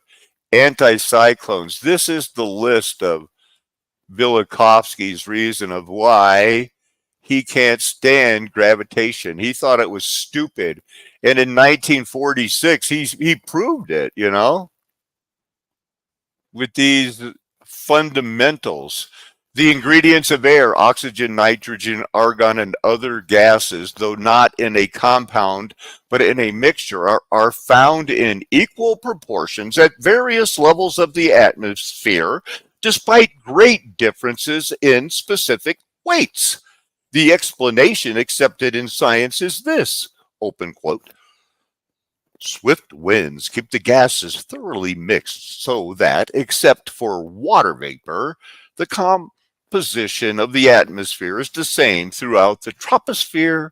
anticyclones. This is the list of Velikovsky's reason of why he can't stand gravitation. He thought it was stupid. And in 1946, he proved it, with these fundamentals. The ingredients of air, oxygen, nitrogen, argon, and other gases, though not in a compound, but in a mixture, are found in equal proportions at various levels of the atmosphere, despite great differences in specific weights. The explanation accepted in science is this, open quote. Swift winds keep the gases thoroughly mixed so that, except for water vapor, the composition of the atmosphere is the same throughout the troposphere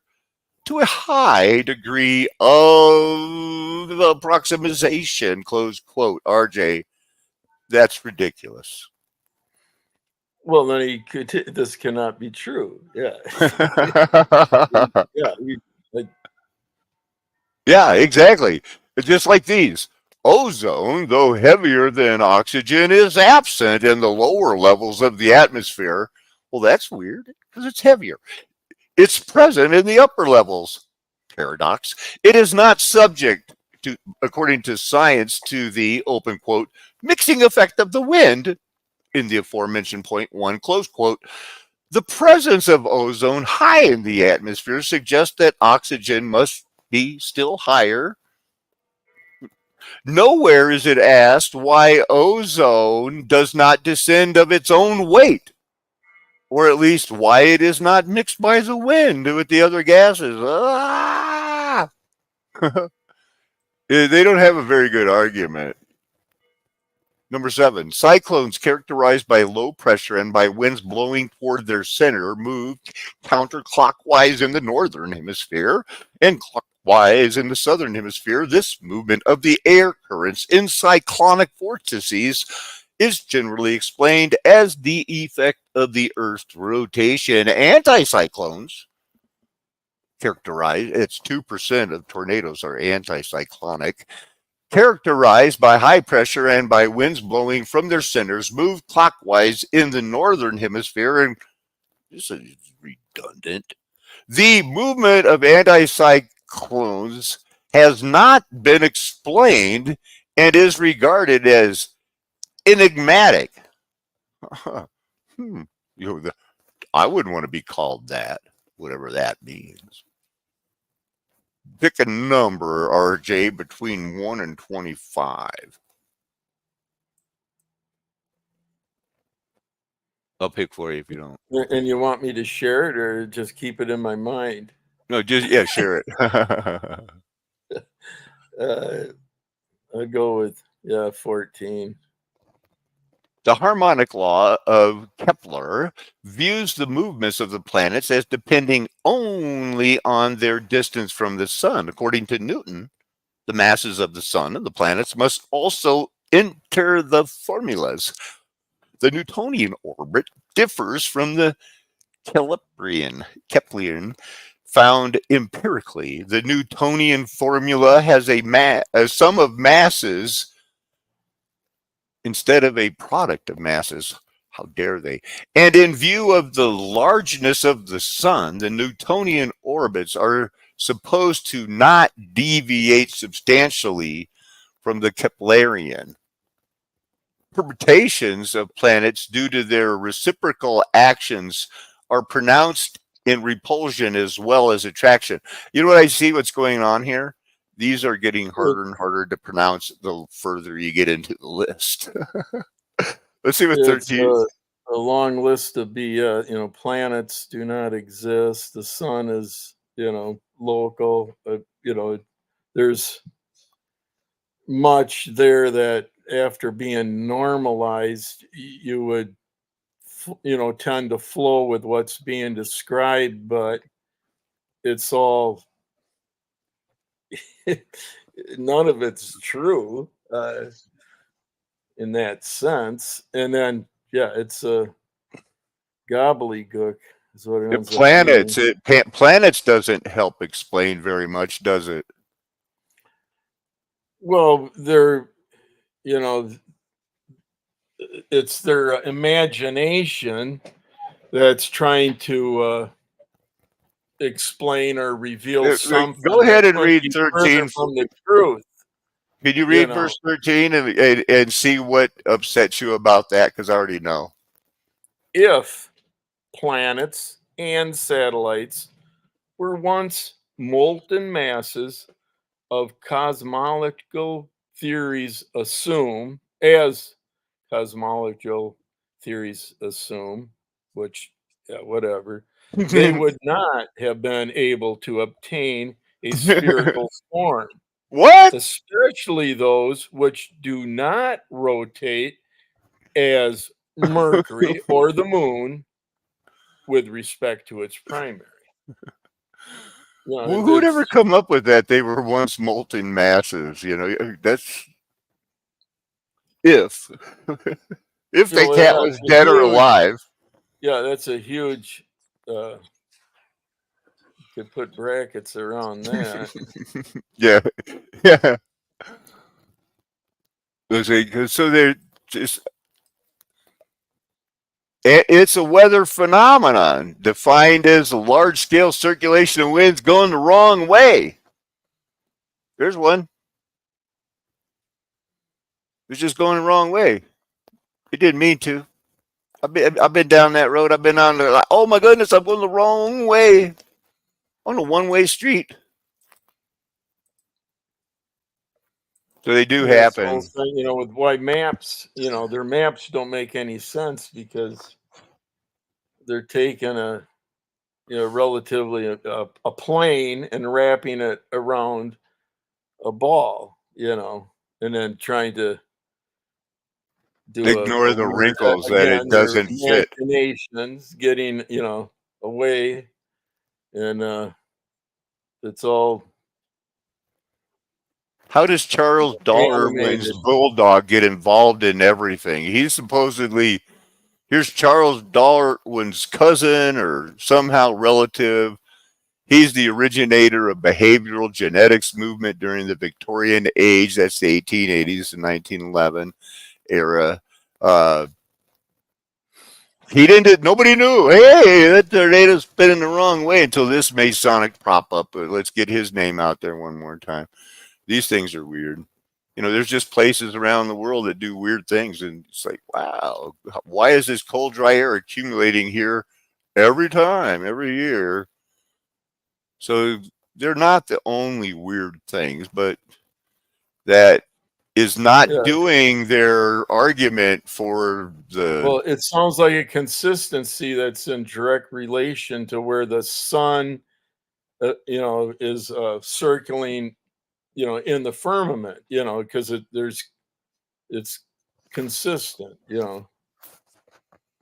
to a high degree of approximation, close quote. RJ, that's ridiculous. Well, then this cannot be true. Yeah. Yeah, exactly. It's just like these. Ozone, though heavier than oxygen, is absent in the lower levels of the atmosphere. Well, that's weird because it's heavier. It's present in the upper levels. Paradox. It is not subject to, according to science, to the, open quote, mixing effect of the wind in the aforementioned point one, close quote. The presence of ozone high in the atmosphere suggests that oxygen must be still higher. Nowhere is it asked why ozone does not descend of its own weight, or at least why it is not mixed by the wind with the other gases. They don't have a very good argument. Number 7, cyclones characterized by low pressure and by winds blowing toward their center move counterclockwise in the northern hemisphere and clockwise in the southern hemisphere. This movement of the air currents in cyclonic vortices is generally explained as the effect of the Earth's rotation. Anticyclones characterized, it's 2% of tornadoes are anticyclonic, characterized by high pressure and by winds blowing from their centers, move clockwise in the northern hemisphere. And this is redundant. The movement of anticyclones has not been explained and is regarded as enigmatic. You know, I wouldn't want to be called that, whatever that means. Pick a number, RJ, between 1 and 25. I'll pick for you if you don't. And you want me to share it or just keep it in my mind? No, just, yeah, share it. I'd go with, 14. The harmonic law of Kepler views the movements of the planets as depending only on their distance from the sun. According to Newton, the masses of the sun and the planets must also enter the formulas. The Newtonian orbit differs from the Kepleran found empirically. The Newtonian formula has a sum of masses instead of a product of masses. How dare they? And in view of the largeness of the sun, the Newtonian orbits are supposed to not deviate substantially from the Keplerian. Permutations of planets due to their reciprocal actions are pronounced in repulsion as well as attraction. You know what I see what's going on here? These are getting harder and harder to pronounce the further you get into the list. Let's see what 13. A long list of planets do not exist. The sun is, local. There's much there that after being normalized, you would, tend to flow with what's being described, but it's all, none of it's true in that sense. And then, it's a gobbledygook is what it ends up being. Planets doesn't help explain very much, does it? Well, they're, it's their imagination that's trying to explain or reveal something. Go ahead and read 13 from the truth. Can you read verse 13 and see what upsets you about that? Because I already know. If planets and satellites were once molten masses of cosmological theories assume, which, whatever, they would not have been able to obtain a spherical form. What? Especially those which do not rotate as Mercury or the moon with respect to its primary. Well, who'd ever come up with that? They were once molten masses. That's if the cat was dead or alive. Yeah, that's a huge. Could put brackets around that. Yeah. So they're just. It's a weather phenomenon defined as a large-scale circulation of winds going the wrong way. There's one. It's just going the wrong way. It didn't mean to. I've been down that road. I've been on the. Oh my goodness! I'm going the wrong way. On a one-way street. So they do happen. Thing, with why maps, their maps don't make any sense because they're taking a relatively a plane and wrapping it around a ball, and then trying to ignore the wrinkles that it doesn't fit. Imaginations getting away, and it's all. How does Charles Darwin's bulldog get involved in everything? He's supposedly, here's Charles Darwin's cousin or somehow relative, He's the originator of behavioral genetics movement during the Victorian age. That's the 1880s and 1911 era. He didn't. Nobody knew. Hey, that tornado's spinning the wrong way until this Masonic prop up. Let's get his name out there one more time. These things are weird. You know, there's just places around the world that do weird things, and it's like, wow, why is this cold, dry air accumulating here every time, every year? So they're not the only weird things, but that is not Yeah. doing their argument for the. Well, it sounds like a consistency that's in direct relation to where the sun, is circling, in the firmament, because it's consistent, and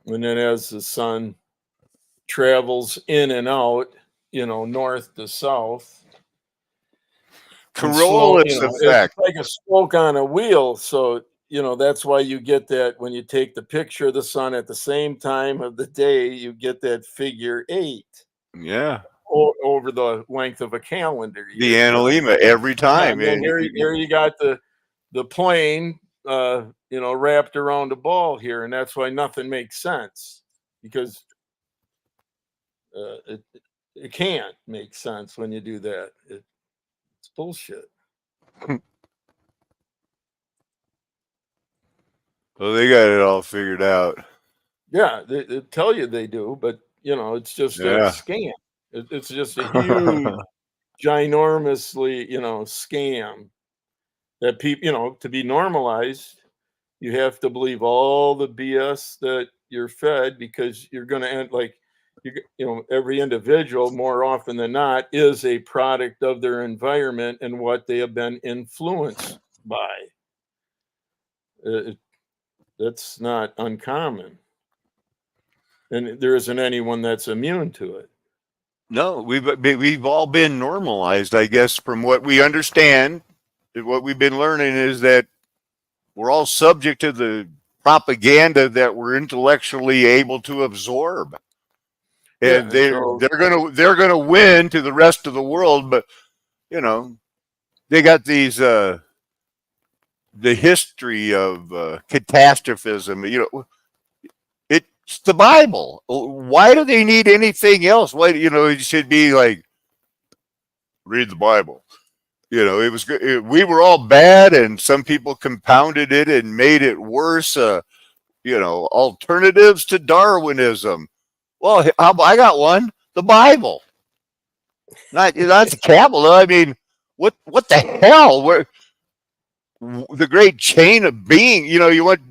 then as the sun travels in and out, north to south. And slow, Coriolis effect. it's like a spoke on a wheel. So, that's why you get that when you take the picture of the sun at the same time of the day, you get that figure 8 Yeah. over the length of a calendar The year. analema every time. And then here you got the plane, wrapped around a ball here, and that's why nothing makes sense, because it can't make sense when you do that. It's bullshit. Well, they got it all figured out. Yeah, they tell you they do, but it's just a Yeah. scam. It's just a huge, ginormously, scam that people, to be normalized, you have to believe all the BS that you're fed, because you're going to end like, every individual more often than not is a product of their environment and what they have been influenced by. That's not uncommon. And there isn't anyone that's immune to it. No, we've all been normalized, I guess, from what we understand. What we've been learning is that we're all subject to the propaganda that we're intellectually able to absorb, and they're gonna win to the rest of the world. But they got these the history of catastrophism. It's the Bible. Why do they need anything else? Why it should be like read the Bible. It was good. We were all bad, and some people compounded it and made it worse. Alternatives to Darwinism. Well, I got one: the Bible. Not the Kabbalah. I mean, what the hell? Where the great chain of being? You want.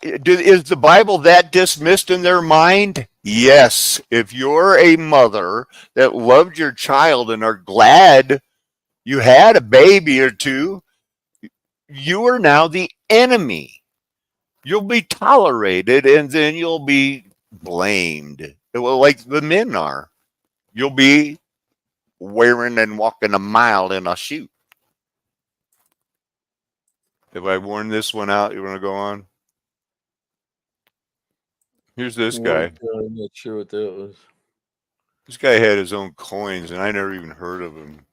Is the Bible that dismissed in their mind? Yes. If you're a mother that loved your child and are glad you had a baby or two, you are now the enemy. You'll be tolerated, and then you'll be blamed. Well, like the men are. You'll be wearing and walking a mile in a shoe. Have I worn this one out? You want to go on? Here's this guy. I'm not sure what that was. This guy had his own coins, and I never even heard of him.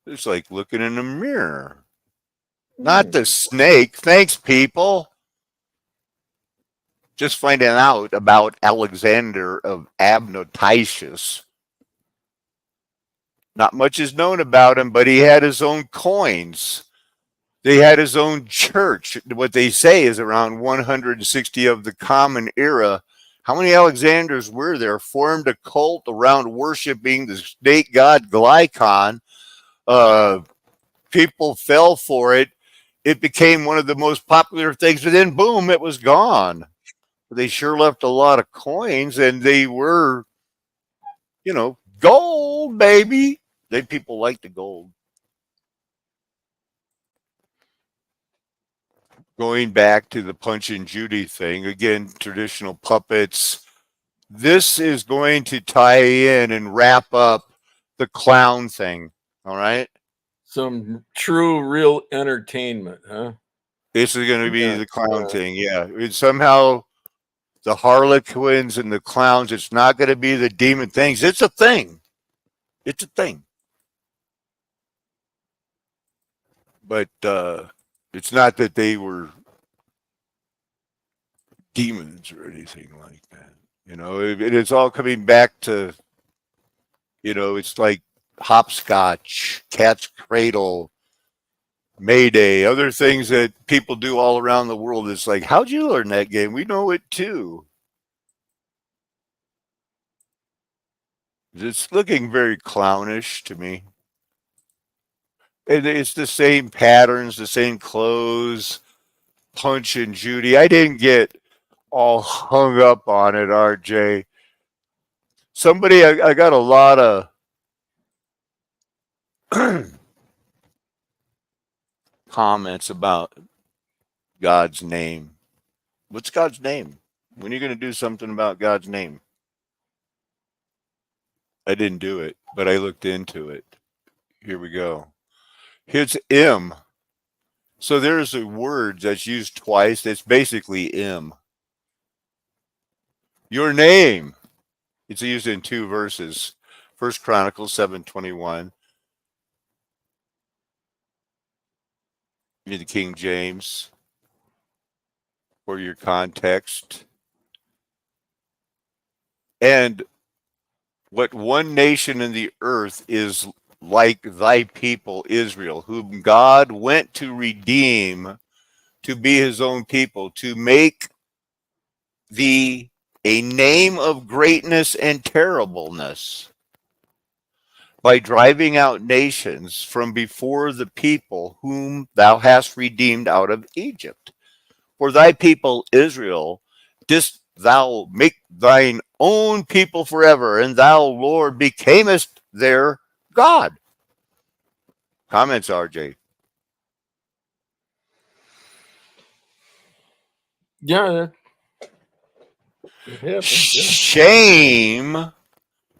It's like looking in a mirror. Not the snake. Thanks, people. Just finding out about Alexander of Abnotius. Not much is known about him, but he had his own coins. They had his own church. What they say is around 160 of the Common Era. How many Alexanders were there? Formed a cult around worshiping the snake god Glycon. People fell for it. It became one of the most popular things, but then boom, it was gone. They sure left a lot of coins, and they were, gold, baby. People like the gold. Going back to the Punch and Judy thing, again, traditional puppets. This is going to tie in and wrap up the clown thing. All right. Some true, real entertainment, huh? This is going to be the clown thing. Yeah. It's somehow the harlequins and the clowns. It's not going to be the demon things. It's a thing. It's a thing. But it's not that they were demons or anything like that. It's all coming back to, it's like hopscotch, cat's cradle, Mayday, other things that people do all around the world. It's like, how'd you learn that game? We know it too. It's looking very clownish to me. And it's the same patterns, the same clothes, Punch and Judy. I didn't get all hung up on it, RJ. I got a lot of comments about God's name. What's God's name? When are you going to do something about God's name? I didn't do it, but I looked into it. Here we go. It's M. So there's a word that's used twice. That's basically M. Your name. It's used in 2 verses. 1 Chronicles 7:21. In the King James for your context. And what one nation in the earth is like thy people Israel, whom God went to redeem, to be his own people, to make thee a name of greatness and terribleness, by driving out nations from before the people whom thou hast redeemed out of Egypt. For thy people Israel didst thou make thine own people forever, and thou, Lord, becamest their God. Comments, RJ. Yeah, it happens. Shame,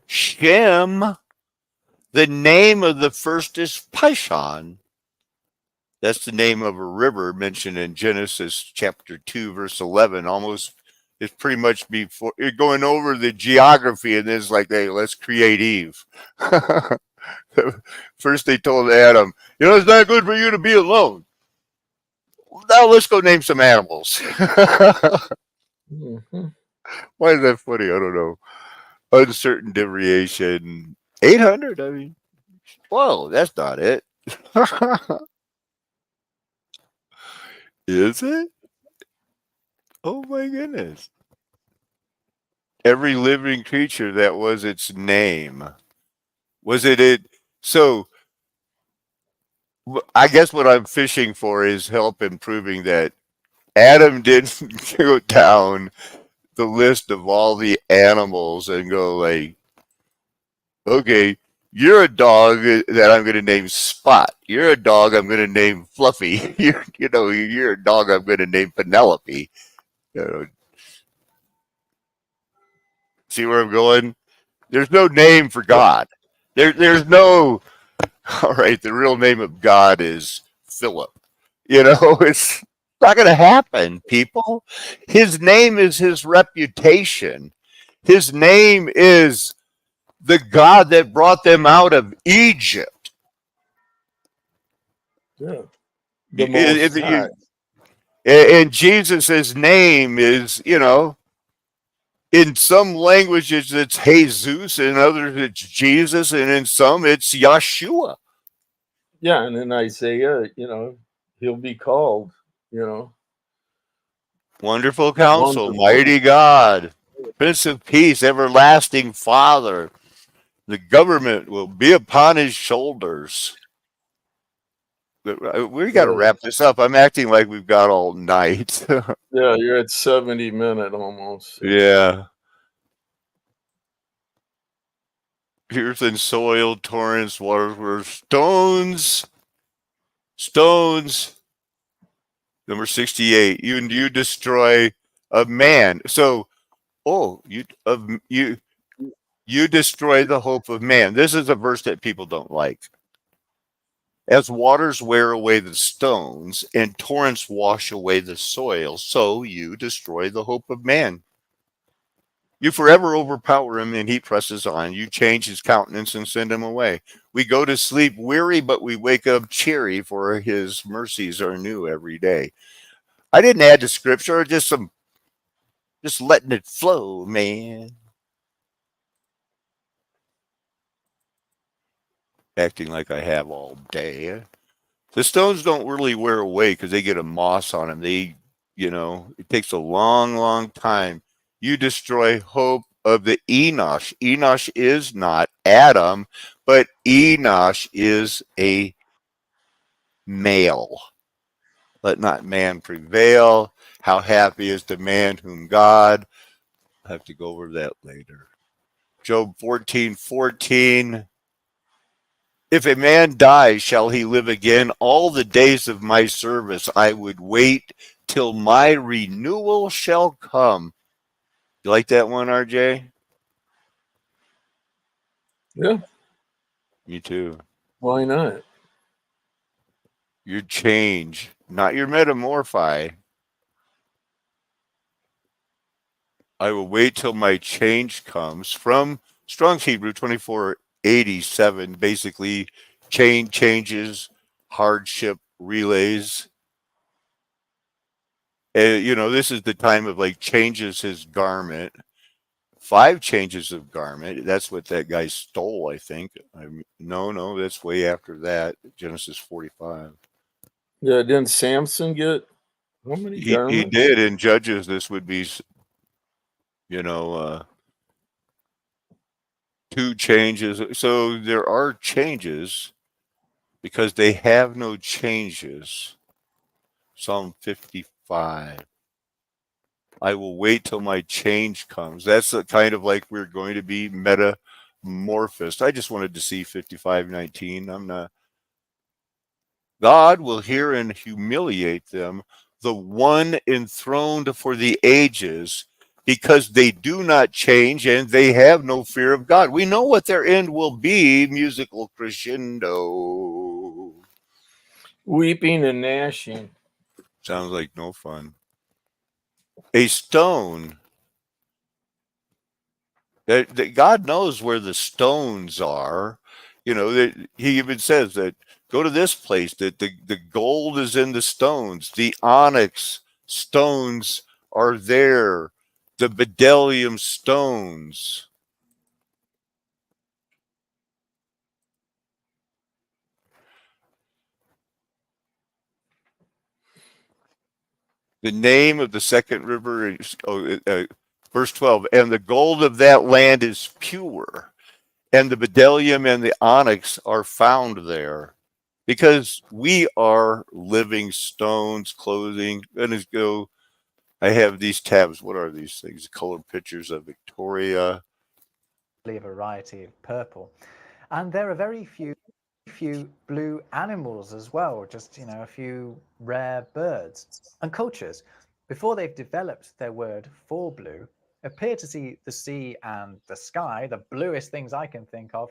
Shem. The name of the first is Pishon. That's the name of a river mentioned in Genesis chapter 2, verse 11. Almost, it's pretty much before you're going over the geography, and then it's like, hey, let's create Eve. First, they told Adam, it's not good for you to be alone. Now let's go name some animals. Mm-hmm. Why is that funny? I don't know. Uncertain variation. 800, I mean. Whoa, that's not it. Is it? Oh my goodness. Every living creature, that was its name. Was it? So I guess what I'm fishing for is help in proving that Adam didn't go down the list of all the animals and go like, okay, you're a dog that I'm going to name Spot. You're a dog I'm going to name Fluffy. You're a dog I'm going to name Penelope. See where I'm going? There's no name for God. There's no. All right, the real name of God is Philip. It's not going to happen, people. His name is his reputation. His name is the God that brought them out of Egypt. Yeah. The Most High. And Jesus' name is, in some languages it's Jesus, in others it's Jesus, and in some it's Yeshua. Yeah, and in Isaiah, he'll be called, Wonderful Counsel, Wonderful. Mighty God, Prince of Peace, Everlasting Father. The government will be upon his shoulders. We got to wrap this up. I'm acting like we've got all night. Yeah, you're at 70 minutes almost. Yeah. Earth and soil, torrents, waters were stones. Stones. Number 68. You destroy a man. So, you destroy the hope of man. This is a verse that people don't like. As waters wear away the stones and torrents wash away the soil, so you destroy the hope of man. You forever overpower him, and he presses on. You change his countenance and send him away. We go to sleep weary, but we wake up cheery, for his mercies are new every day. I didn't add to scripture, just letting it flow, man. Acting like I have all day. The stones don't really wear away because they get a moss on them. It takes a long, long time. You destroy hope of the Enosh. Enosh is not Adam, but Enosh is a male. Let not man prevail. How happy is the man whom God. I have to go over that later. Job 14:14. If a man dies, shall he live again? All the days of my service I would wait till my renewal shall come. You like that one, RJ? Yeah. Me too. Why not? Your change, not your metamorphi. I will wait till my change comes. From Strong's Hebrew 2487, basically changes, hardship relays. This is the time of like changes his garment. 5 changes of garment. That's what that guy stole, I think. No, that's way after that. Genesis 45. Yeah, didn't Samson get how many He garments? did. In Judges, this would be, you know, 2 changes. So there are changes because they have no changes. Psalm 55. I will wait till my change comes. That's kind of like we're going to be metamorphosed. I just wanted to see 55:19. I'm not. God will hear and humiliate them, the one enthroned for the ages, because they do not change and they have no fear of God. We know what their end will be. Musical crescendo. Weeping and gnashing. Sounds like no fun. A stone. That God knows where the stones are. He even says that go to this place, that the gold is in the stones, the onyx stones are there, the bdellium stones. The name of the second river is verse 12, and the gold of that land is pure, and the bdellium and the onyx are found there. Because we are living stones, clothing. I have these tabs. What are these things? Colored pictures of Victoria. A variety of purple. And there are very few blue animals as well, just, a few rare birds. And cultures, before they've developed their word for blue, appear to see the sea and the sky, the bluest things I can think of,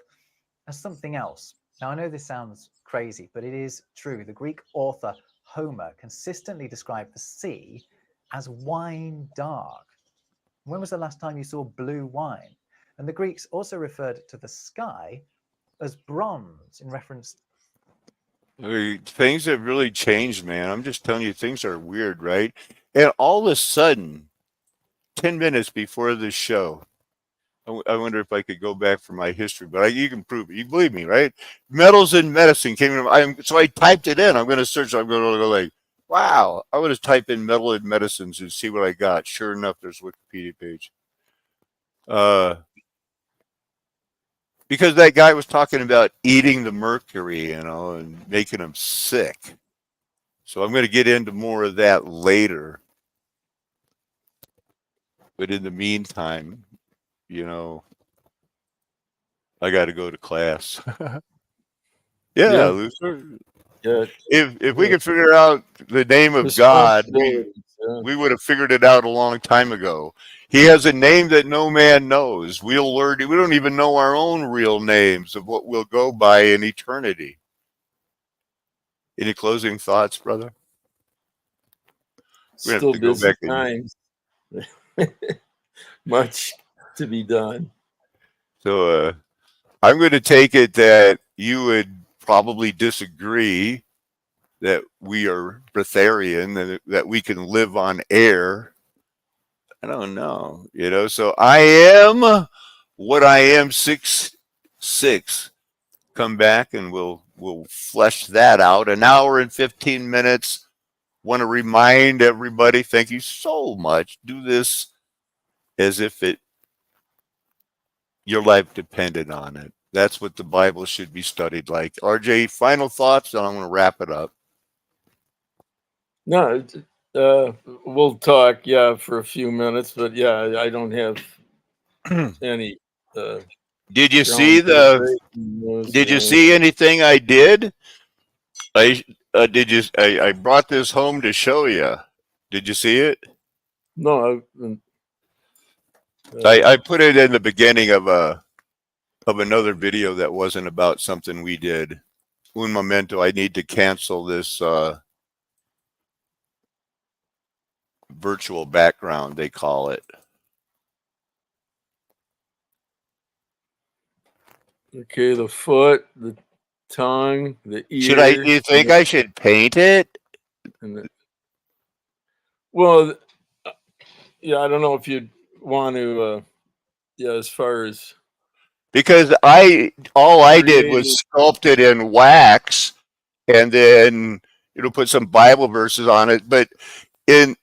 as something else. Now, I know this sounds crazy, but it is true. The Greek author Homer consistently described the sea as wine dark. When was the last time you saw blue wine? And the Greeks also referred to the sky as bronze in reference. Things have really changed, man. I'm just telling you, things are weird, right? And all of a sudden, 10 minutes before the show, I wonder if I could go back for my history, but you can prove it. You believe me, right? Metals in medicine came in. So I typed it in. I'm going to search. I'm going to go like, wow. I would have typed in metal in medicines and see what I got. Sure enough, there's a Wikipedia page. Because that guy was talking about eating the mercury, and making him sick. So I'm going to get into more of that later. But in the meantime, I got to go to class. Yeah, Luther. Yeah. If we could figure out the name of God, we would have figured it out a long time ago. He has a name that no man knows. We'll learn. We don't even know our own real names of what we'll go by in eternity. Any closing thoughts, brother? We're Still going to have to busy go back and times. Much to be done. So I'm going to take it that you would probably disagree that we are breatharian, that we can live on air. I don't know, so I am what I am, 6'6". Come back and we'll flesh that out. An hour and 15 minutes. Want to remind everybody, thank you so much. Do this as if your life depended on it. That's what the Bible should be studied like. RJ, final thoughts, and I'm going to wrap it up. No, we'll talk, for a few minutes, but I don't have any. Did you see anything I did? I brought this home to show you. Did you see it? No, I put it in the beginning of another video that wasn't about something we did. Un momento, I need to cancel this virtual background, they call it. Okay, the foot, the tongue, the ear. Do you think I should paint it? Well, I don't know if you'd want to, as far as. Because all I did was sculpt it in wax and then, put some Bible verses on it. But so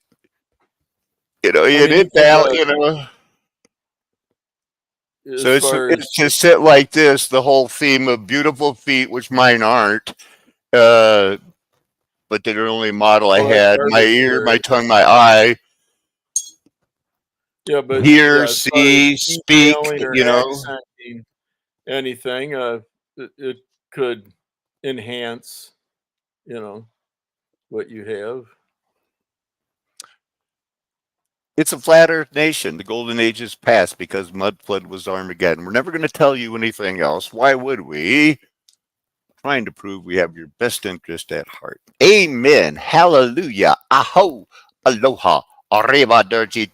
it's to sit like this, the whole theme of beautiful feet, which mine aren't, but they're the only model I had. My ear, my tongue, my eye. Yeah, but hear, see, speak, accenting anything, it could enhance, what you have. It's a flat earth nation. The golden age is past because Mudflood was Armageddon. We're never going to tell you anything else. Why would we? Trying to prove we have your best interest at heart. Amen. Hallelujah. Aho. Aloha. Arrivederci.